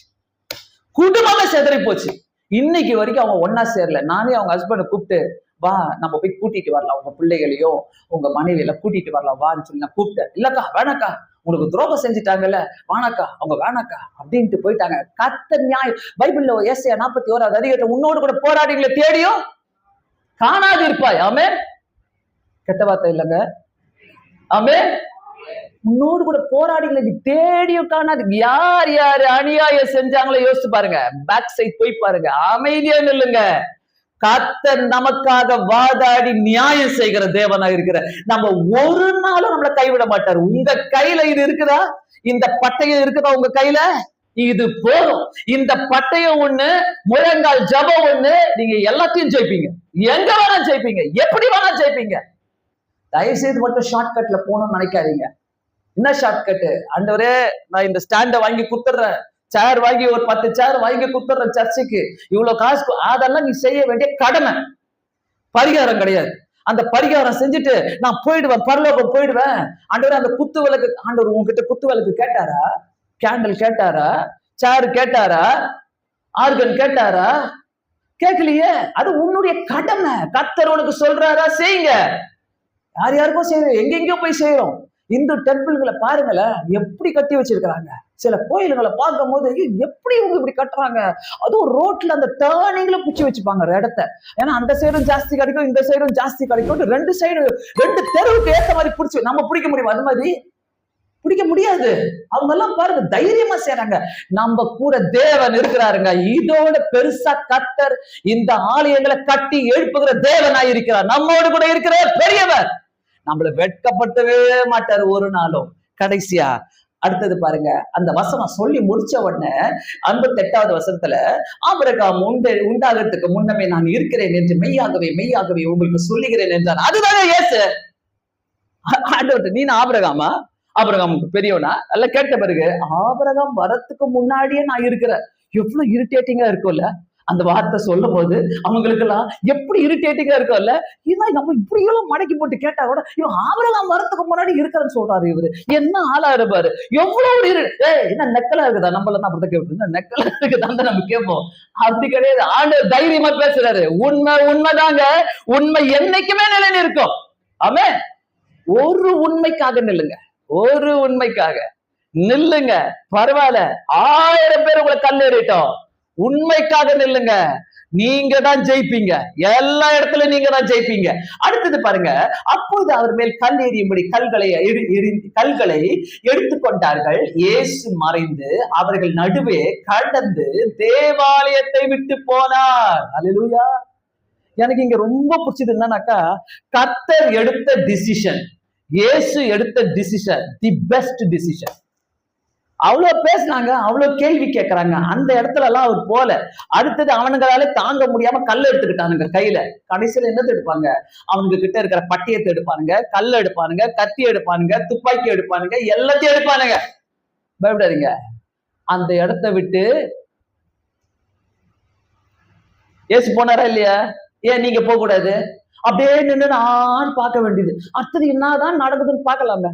குடும்பமே செதறி போச்சு. இன்னைக்கு வரைக்கும் அவங்க ஒன்னா சேரல. நானே அவங்க ஹஸ்பண்டை கூப்பிட்டு, வா நம்ம போய் கூட்டிட்டு வரலாம், உங்க பிள்ளைகளையும் உங்க மனைவியில கூட்டிட்டு வரலாம் வான்னு சொல்லி நான் கூப்பிட்டேன். இல்லக்கா வேணாக்கா, உனக்கு துரோகம் செஞ்சுட்டாங்கல்ல, வானாக்கா, அவங்க வேணாக்கா அப்படின்ட்டு போயிட்டாங்க. கர்த்தர் நியாயம். பைபிள்ல ஏசாயா 41 அதிகாரத்துல, உன்னோடு கூட போராடிகளை தேடியும் காணாது இருப்பாய். ஆமே, கெட்ட வார்த்தை இல்லைங்க. ஆமே, உன்னோடு கூட போராடிகளை தேடியும் காணாது. யார் யாரு அநியாயம் செஞ்சாங்களோ யோசிச்சு பாருங்க, பேக் சைட் போய் பாருங்க, அமைதியா நில்லுங்க. கர்த்தர் நமக்காக வாதாடி நியாயம் செய்கிற தேவனா இருக்கிற நம்ம ஒரு நாளும் நம்மளை கைவிட மாட்டாரு. உங்க கையில இது இருக்குதா, இந்த பட்டயம் இருக்குதா உங்க கையில, இது போதும். இந்த பட்டயம் ஒண்ணு, முழங்கால் ஜபம் ஒண்ணு, நீங்க எல்லாத்தையும் ஜெயிப்பீங்க. எங்க வேணா ஜெயிப்பீங்க, எப்படி வேணா ஜெயிப்பீங்க. தயவு செய்து மட்டும் ஷார்ட்கட்ல போகணும்னு நினைக்காதீங்க. என்ன ஷார்ட்கட்டு, ஆண்டவரே நான் இந்த ஸ்டாண்டை வாங்கி குத்துறேன், சேர் வாங்கி ஒரு 10 சேர் வாங்கி குத்துறேன் சர்ச்சுக்கு, இவ்வளவு காசு, அதெல்லாம் நீ செய்ய வேண்டிய கடமை, பரிகாரம் கிடையாது. அந்த பரிகாரம் செஞ்சுட்டு நான் போயிடுவேன், பரலோகம் போயிடுவேன். ஆண்டவர் அந்த குத்து விளக்கு, ஆண்டவர் உங்ககிட்ட குத்து விளக்கு கேட்டாரா, கேண்டில் கேட்டாரா, சேர் கேட்டாரா, ஆர்கன் கேட்டாரா? கேட்கலையே. அது உன்னுடைய கடமை. கர்த்தர் உனக்கு சொல்றாரா, செய்யுங்க. யார் யாருக்கும் செய்யறோம், எங்கெங்கயோ போய் செய்யறோம். இந்து டெம்பிள்களை பாருங்களேன், எப்படி கட்டி வச்சிருக்கிறாங்க. சில கோயில்களை பார்க்கும் போது எப்படி இவங்க இப்படி கட்டுறாங்க, அதுவும் ரோட்ல அந்த டேர்னிங்ல பிடிச்சி வச்சுப்பாங்க இடத்த. ஏன்னா அந்த சைடும் ஜாஸ்தி கிடைக்கும், இந்த சைடும் ஜாஸ்தி கிடைக்கும், ரெண்டு சைடு ரெண்டு தெருவுக்கு ஏற்ற மாதிரி பிடிச்சி நம்ம பிடிக்க முடியும், அது மாதிரி பிடிக்க முடியாது. அவங்க எல்லாம் பாருங்க தைரியமா செய்யறாங்க. நம்ம கூட தேவன் இருக்கிறாருங்க. இதோட பெருசா கர்த்தர் இந்த ஆலயங்களை கட்டி எழுப்புகிற தேவனாய் இருக்கிறார். நம்மோடு கூட இருக்கிற பெரியவர். நம்மள வெட்கப்படுத்தவே மாட்டாரு ஒரு நாளும். கடைசியா அடுத்தது பாருங்க, அந்த வசனம் சொல்லி முடிச்ச உடனே 58வது வசனத்துல, ஆபிரகாம் உண்டாகிறதுக்கு முன்னமே நான் இருக்கிறேன் என்று மெய்யாகவே மெய்யாகவே உங்களுக்கு சொல்லுகிறேன் என்றார். அதுதானே இயேசு. ஆண்டவர்ட்ட, நீ ஆபிரகாமா, ஆபிரகாமுக்கு பெரியவனா எல்லாம் கேட்ட பிறகு, ஆபிரகாம் வரத்துக்கு முன்னாடியே நான் இருக்கிறேன். எவ்வளவு இரிட்டேட்டிங்கா இருக்கும்ல அந்த வார்த்தை சொல்லும் போது. அவங்களுக்கு எல்லாம் எப்படி இரிட்டேட்டிங்கா இருக்கும்ல. இவன் நம்ம இப்படி எல்லாம் மடக்கி போட்டு கேட்டா கூட, இவன் ஆபிரகாம் வரத்துக்கு முன்னாடி இருக்கிறேன்னு சொல்றாரு. இவரு என்ன ஆளா இருப்பாரு, எவ்வளவு என்ன நெக்கலா இருக்குதா, நம்மள தான் அப்படிதான் கேட்போம், நெக்கலா இருக்குதான் நம்ம கேட்போம். அப்படி கிடையாது. ஆண்டவர் தைரியமா பேசுறாரு. உண்மை உண்மைதாங்க, உண்மை என்னைக்குமே நிலைன்னு இருக்கும். ஆமே, ஒரு உண்மைக்காக நில்லுங்க, ஒரு உண்மைக்காக நில்லுங்க. பரவாயில்ல, 1000 பேர் உங்களை கல்லெறிட்டோம், உண்மைக்காக நில்லுங்க. நீங்க தான் ஜெயிப்பீங்க, எல்லா இடத்துலயும் நீங்க தான் ஜெயிப்பீங்க. அடுத்தது பாருங்க, அப்போது அவர் மேல் கல் எறியும்படி கல்களை எடுத்துக்கொண்டார்கள். இயேசு மறைந்து அவர்கள் நடுவே கடந்து தேவாலயத்தை விட்டு போனார். அல்லேலூயா. எனக்கு இங்க ரொம்ப பிடிச்சது என்னன்னாக்கா, கர்த்தர் எடுத்த டிசிஷன், இயேசு எடுத்த டிசிஷன் தி பெஸ்ட் டிசிஷன். அவ்வளவு பேசினாங்க, அவ்வளவு கேள்வி கேட்கறாங்க, அந்த இடத்துல எல்லாம் அவர் போல. அடுத்தது அவனுங்களால தாங்க முடியாம கல்ல எடுத்துக்கிட்டானுங்க கையில. கடைசியில என்னது எடுப்பாங்க? அவனுக்கு கிட்ட இருக்கிற பட்டியத்தை எடுப்பானுங்க, கல்ல எடுப்பானுங்க, கத்தி எடுப்பானுங்க, துப்பாக்கி எடுப்பானுங்க, எல்லாத்தையும் எடுப்பானுங்க. பயப்படாதீங்க. அந்த இடத்தை விட்டு இயேசு போனாரா இல்லையா? ஏன் நீங்க போக கூடாது? அப்படியே நின்று நான் பார்க்க வேண்டியது. அடுத்தது என்னதான் நடக்குதுன்னு பார்க்கலாமே,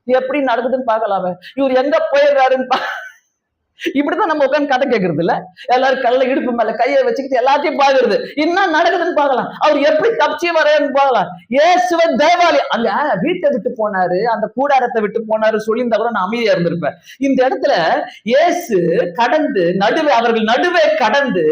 எப்படி நடக்குதுன்னு பார்க்கலாமே, இவர் எங்க போயிடுறாருன்னு இப்படிதான் நம்ம உட்காந்து கதை கேட்கறது இல்ல. எல்லாரும் கல்ல இடுப்பு மேல கையை வச்சுக்கிட்டு எல்லாத்தையும் பாக்குறது, என்ன நடக்குதுன்னு பார்க்கலாம், அவர் எப்படி தப்பிச்சு வர்றாருன்னு பார்க்கலாம். இயேசுவ தேவாலயம் அங்க வீட்டை விட்டு போனாரு, அந்த கூடாரத்தை விட்டு போனாரு சொல்லியிருந்தா கூட நான் அமைதியா இருந்திருப்பேன். இந்த இடத்துல இயேசு கடந்து அவர்கள் நடுவே கடந்து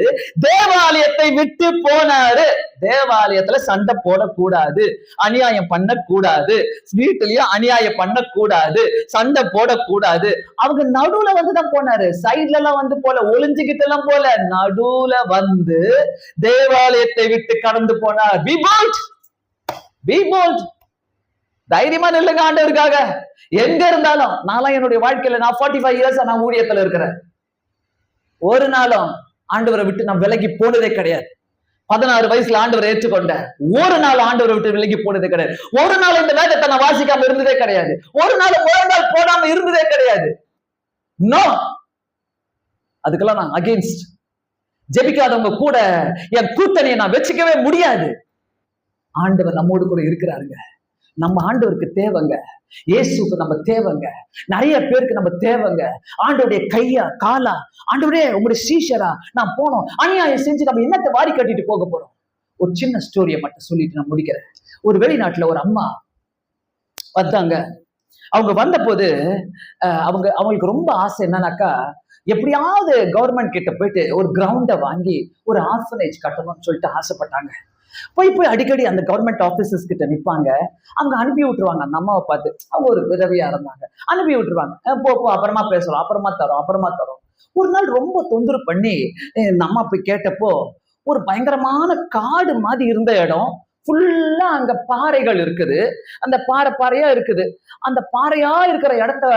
தேவாலயத்தை விட்டு போனாரு. தேவாலயத்துல சண்டை போடக்கூடாது, அநியாயம் பண்ணக்கூடாது, வீட்டுலயும் அநியாயம் பண்ணக்கூடாது, சண்டை போடக்கூடாது. அவங்க நடுவுல வந்துதான் போனாரு, சைட்ல எல்லாம் வந்து போல, ஒளிஞ்சுகிட்டு எல்லாம் போல, நடுவுல வந்து தேவாலயத்தை விட்டு கடந்து போனார். Be bold, be bold. தைரியமா நில்லுங்க ஆண்டவருக்காக. எங்க இருந்தாலும், நான் என்னுடைய வாழ்க்கையில நான் 45 years நான் ஊழியத்துல இருக்கிறேன். ஒரு நாளும் ஆண்டவரை விட்டு நான் விலகி போனதே கிடையாது. 16 வயசுல ஆண்டவரை ஏற்றுக்கொண்ட ஒரு நாள் ஆண்டவரை விட்டு விலகி போனதே கிடையாது. ஒரு நாள் இந்த வேதத்தை நான் வாசிக்காம இருந்ததே கிடையாது. ஒரு நாள் முழங்கால் போடாம இருந்ததே கிடையாது. நோ, அதுக்கெல்லாம் நான் அகெயின்ஸ்ட். ஜெபிக்காதவங்க கூட என் கூட்டணியை நான் வச்சுக்கவே முடியாது. ஆண்டவர் நம்மோடு கூட இருக்கிறாருங்க. நம்ம ஆண்டவருக்கு தேவைங்க, இயேசுக்கு நம்ம தேவைங்க, நிறைய பேருக்கு நம்ம தேவைங்க. ஆண்டவருடைய கையா காலா, ஆண்டவரே உங்களுடைய சீஷரா நான் போனோம், அநியாயம் செஞ்சு நம்ம என்னத்தை வாரி கட்டிட்டு போக போறோம். ஒரு சின்ன ஸ்டோரியை மட்டும் சொல்லிட்டு நான் முடிக்கிறேன். ஒரு வெளிநாட்டுல ஒரு அம்மா வந்தாங்க. அவங்க வந்த போது அவங்களுக்கு ரொம்ப ஆசை என்னன்னாக்கா, எப்படியாவது கவர்மெண்ட் கிட்ட போயிட்டு ஒரு கிரவுண்டை வாங்கி ஒரு ஆர்ஃபனேஜ் கட்டணும்னு சொல்லிட்டு ஆசைப்பட்டாங்க. போய் அடிக்கடி அந்த கவர்மெண்ட் ஆபீசர்ஸ் கிட்ட நிப்பாங்க, அங்க அனுப்பி விட்டுருவாங்க. அந்த அம்மாவை பார்த்து, அவங்க ஒரு விதவியா இருந்தாங்க, அனுப்பி விட்டுருவாங்க. போ அப்புறமா பேசுறோம், அப்புறமா தரோம். ஒரு நாள் ரொம்ப தொந்தரவு பண்ணி இந்த அம்மா போய் கேட்டப்போ, ஒரு பயங்கரமான காடு மாதிரி இருந்த இடம், ஃபுல்லா அங்க பாறைகள் இருக்குது, அந்த பாறையா இருக்குது. அந்த பாறையா இருக்கிற இடத்த,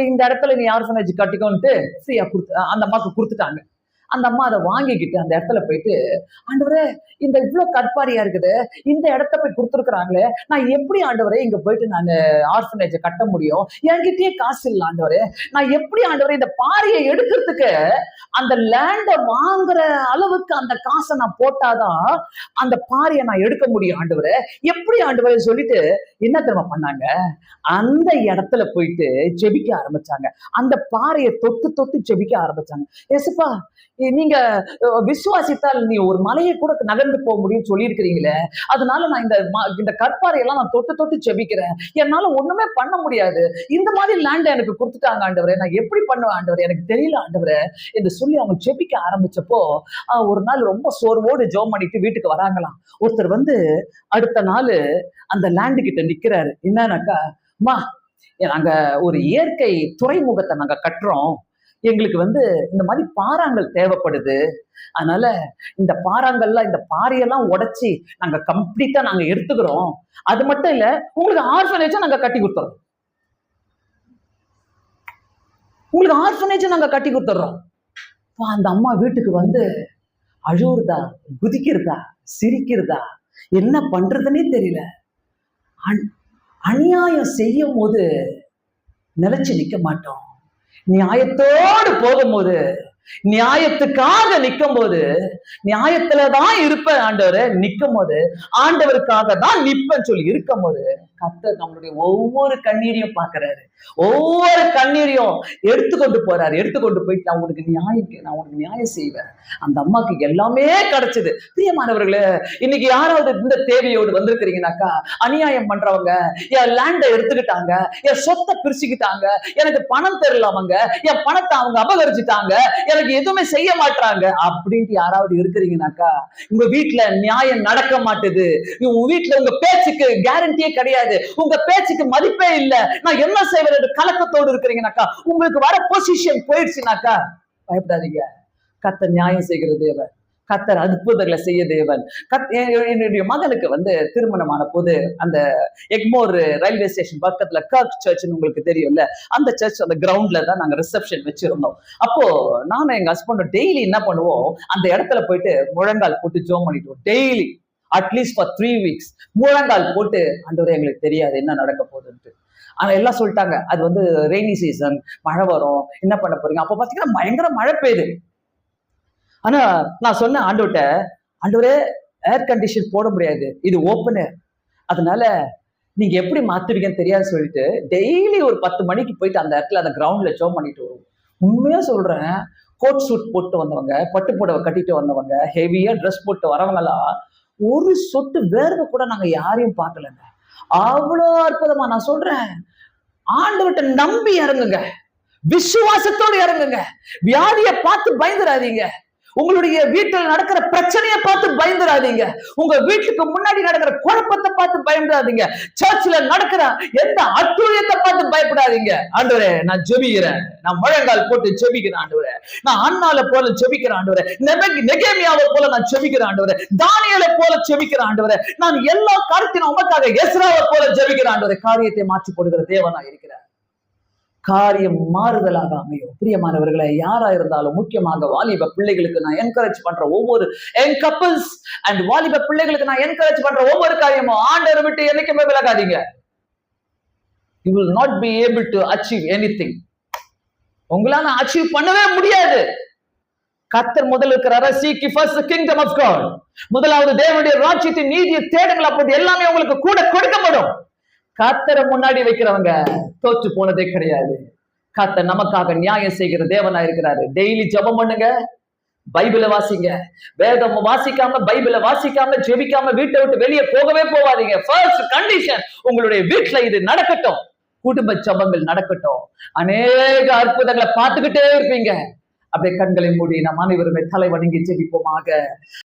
இந்த இடத்துல நீ ஆர்ஃபனேஜ் கட்டிக்கோன்ட்டு ஃப்ரீயா அந்த அம்மாவுக்கு கொடுத்துட்டாங்க. அந்த அம்மா அதை வாங்கிக்கிட்டு அந்த இடத்துல போயிட்டு, ஆண்டவரே இந்த இவ்வளவு கற்பாரியா இருக்குது, இந்த இடத்த போய் கொடுத்துருக்குறாங்களே, நான் எப்படி ஆண்டவரே இங்க போயிட்டு நான் ஆர்ஃபனேஜை கட்ட முடியும்? என்கிட்டயே காசு இல்லை ஆண்டவரே, நான் எப்படி ஆண்டவரே இந்த பாறையை எடுக்கிறதுக்கு அந்த லேண்டை வாங்குற அளவுக்கு அந்த காசை நான் போட்டாதான் அந்த பாறையை நான் எடுக்க முடியும் ஆண்டவரே, எப்படி ஆண்டவரே சொல்லிட்டு என்ன தெரியுமா பண்ணாங்க? அந்த இடத்துல போயிட்டு ஜெபிக்க ஆரம்பிச்சாங்க. அந்த பாறையை தொட்டு ஜெபிக்க ஆரம்பிச்சாங்க. ஏசுப்பா, நீங்க விசுவாசித்தால் நீ ஒரு மலையை கூட நகர்ந்து போக முடியும்னு சொல்லியிருக்கிறீங்களே, அதனால நான் இந்த கற்பாறையெல்லாம் நான் தொட்டு ஜெபிக்கிறேன், என்னால ஒண்ணுமே பண்ண முடியாது, இந்த மாதிரி லேண்ட் எனக்கு கொடுத்துட்டாங்க ஆண்டவரே, நான் எப்படி பண்ணுவேன் ஆண்டவரே, எனக்கு தெரியல ஆண்டவரே என்று சொல்லி அவங்க ஜெபிக்க ஆரம்பிச்சப்போ, ஒரு நாள் ரொம்ப சோர்வோடு ஜெபம் பண்ணிட்டு வீட்டுக்கு வராங்களாம். ஒருத்தர் வந்து அடுத்த நாள் அந்த லேண்டு கிட்ட நிக்கிறாரு. என்னன்னாக்கா, மா நாங்க ஒரு இயற்கை துறைமுகத்தை நாங்க கட்டுறோம், எங்களுக்கு வந்து இந்த மாதிரி பாறாங்கல் தேவைப்படுது, அதனால இந்த பாறாங்கல்லாம், இந்த பாறையெல்லாம் உடைச்சி நாங்க கம்ப்ளீட்டா நாங்க எடுத்துக்கிறோம், அது மட்டும் இல்ல உங்களுக்கு ஆர்ஃபனேஜா நாங்க கட்டி கொடுத்துறோம், உங்களுக்கு ஆர்ஃபனேஜா நாங்க கட்டி கொடுத்துறோம். அந்த அம்மா வீட்டுக்கு வந்து அழுவுறதா, குதிக்கிறதா, சிரிக்கிறதா, என்ன பண்றதுன்னே தெரியல. அநியாயம் செய்யும் போது நிலைச்சு நிக்க மாட்டோம், நியாயத்தோடு போகும்போது, நியாயத்துக்காக நிற்கும் போது, நியாயத்துலதான் இருப்பேன் ஆண்டவரை நிற்கும் போது, ஆண்டவருக்காக தான் நிற்பேன்னு சொல்லி இருக்கும் போது கர்த்தர் நம்மளுடைய ஒவ்வொரு கண்ணீரையும் பார்க்கிறாரு. ஒவ்வொரு கண்ணீரையும் எடுத்துக்கொண்டு போறாரு. எடுத்துக்கொண்டு போயிட்டு நான் உனக்கு நியாயம் செய்வேன். அந்த அம்மாக்கு எல்லாமே கிடைச்சது. பிரியமானவர்களே, இன்னைக்கு யாராவது இந்த தேவையோடு வந்திருக்கிறீங்கன்னாக்கா, அநியாயம் பண்றவங்க என் லேண்ட எடுத்துக்கிட்டாங்க, என் சொத்தை பிரிச்சுக்கிட்டாங்க, எனக்கு பணம் தரலாமங்க, என் பணத்தை அவங்க அபகரிச்சுட்டாங்க, எனக்கு எதுவுமே செய்ய மாட்டாங்க அப்படின்ட்டு யாராவது இருக்கிறீங்கன்னாக்கா, உங்க வீட்டுல நியாயம் நடக்க மாட்டுது. உங்க வீட்டுல உங்க பேச்சுக்கு கேரண்டியே கிடையாது, உங்க பேச்சுக்கு மதிப்பே இல்ல, நான் என்ன செய்வது கலக்கத்தோடு இருக்கிறீங்கன்னாக்கா, உங்களுக்கு வர பொசிஷன் போயிடுச்சுனாக்கா பயப்படாதீங்க. கர்த்தர் நியாயம் செய்கிற தேவன், கர்த்தர் அற்புதங்களை செய்ய தேவன். என்னுடைய மகனுக்கு திருமணமான போது அந்த எக்மோர் ரயில்வே ஸ்டேஷன் பக்கத்துல கர்க் சர்ச்னு உங்களுக்கு தெரியும்ல, அந்த சர்ச் அந்த கிரவுண்ட்ல தான் நாங்க ரிசப்ஷன் வச்சிருந்தோம். அப்போ நானும் எங்க ஹஸ்பண்டும் டெய்லி என்ன பண்ணுவோம், அந்த இடத்துல போயிட்டு முழங்கால் போட்டு ஜோம் பண்ணிட்டோம். டெய்லி அட்லீஸ்ட் ஃபார் 3 weeks முழங்கால் போட்டு, ஆண்டவரே எங்களுக்கு தெரியாது என்ன நடக்க போகுதுன்ட்டு. ஆனா எல்லாம் சொல்லிட்டாங்க, அது ரெய்னி சீசன், மழை வரும், என்ன பண்ண போறீங்க. அப்ப பாத்தீங்கன்னா பயங்கர மழை பெய்யுது. ஆனா நான் சொன்னேன் ஆண்டவர்கிட்ட, ஆண்டவரே ஏர் கண்டிஷன் போட முடியாது, இது ஓப்பன் ஏர், அதனால நீங்க எப்படி மாத்துவீங்கன்னு தெரியாது சொல்லிட்டு டெய்லி ஒரு 10 மணிக்கு போயிட்டு அந்த இடத்துல அந்த கிரவுண்ட்ல ஜோம் பண்ணிட்டு வருவோம். உண்மையா சொல்றேன், கோட் சூட் போட்டு வந்தவங்க, பட்டு புடவை கட்டிட்டு வந்தவங்க, ஹெவியா ட்ரெஸ் போட்டு வரவங்கலாம் ஒரு சொட்டு வேர்வை கூட நாங்க யாரையும் பார்க்கலங்க. அவ்வளோ அற்புதமா நான் சொல்றேன். ஆண்டவர்கிட்ட நம்பி இறங்குங்க, விசுவாசத்தோடு இறங்குங்க. வியாதியை பார்த்து பயந்துடாதீங்க, உங்களுடைய வீட்டில் நடக்கிற பிரச்சனையை பார்த்து பயந்துடாதீங்க, உங்க வீட்டுக்கு முன்னாடி நடக்கிற குழப்பத்தை பார்த்து பயப்படாதீங்க, சர்ச்சில் நடக்கிற எந்த அட்டுழியத்தை பார்த்து பயப்படாதீங்க. ஆண்டவரே நான் ஜெபிக்கிறேன், நான் முழங்கால் போட்டு ஜெபிக்கிறேன் ஆண்டவரே, நான் அன்னால போல ஜெபிக்கிறேன் ஆண்டவரே, நெகேமியாவை போல நான் ஜெபிக்கிறேன் ஆண்டவரே, தானியேலை போல ஜெபிக்கிறேன் ஆண்டவரே, நான் எல்லா காரியத்திலும் உமக்காக எஸ்ராவை போல ஜெபிக்கிறேன் ஆண்டவரே. காரியத்தை மாற்றி போடுகிற தேவனா இருக்கிறார், காரியம் மாறுதலாக அமையும். பிரியமானவர்களை, யாரா இருந்தாலும் முக்கியமாக வாலிப பிள்ளைகளுக்கு நான் என்கரேஜ் பண்ற ஒவ்வொரு கப்பல்ஸ் அண்ட் வாலிப பிள்ளைகளுக்கு நான் என்கரேஜ் பண்ற ஒவ்வொரு காரியமும், ஆண்டவரை விட்டு என்னைக்குமே விலகாதீங்க. You will not be able to achieve anything. உங்களால அச்சீவ் பண்ணவே முடியாது. கர்த்தர் முதல் இருக்கிறாரா, seek first the kingdom of God, முதலாவது தேவனுடைய ராஜ்யத்தின் நீதியை தேடுங்கள், அப்போது எல்லாமே உங்களுக்கு கூட கொடுக்கப்படும். கர்த்தரை முன்னாடி வைக்கிறவங்க தோற்று போனதே கிடையாது. கர்த்தர் நமக்காக நியாயம் செய்கிற தேவனா இருக்கிறாரு. டெய்லி ஜெபம் பண்ணுங்க, பைபிளை வாசிங்க. வேதம் வாசிக்காம, பைபிளை வாசிக்காம, ஜெபிக்காம வீட்டை விட்டு வெளியே போகவே போகாதீங்க. ஃபர்ஸ்ட் கண்டிஷன், உங்களுடைய வீட்டுல இது நடக்கட்டும், குடும்ப ஜெபங்கள் நடக்கட்டும், அநேக அற்புதங்களை பார்த்துக்கிட்டே இருப்பீங்க. அப்படியே கண்களை மூடி நாம் அனைவருமே தலை வணங்கி ஜெபிப்போமாக.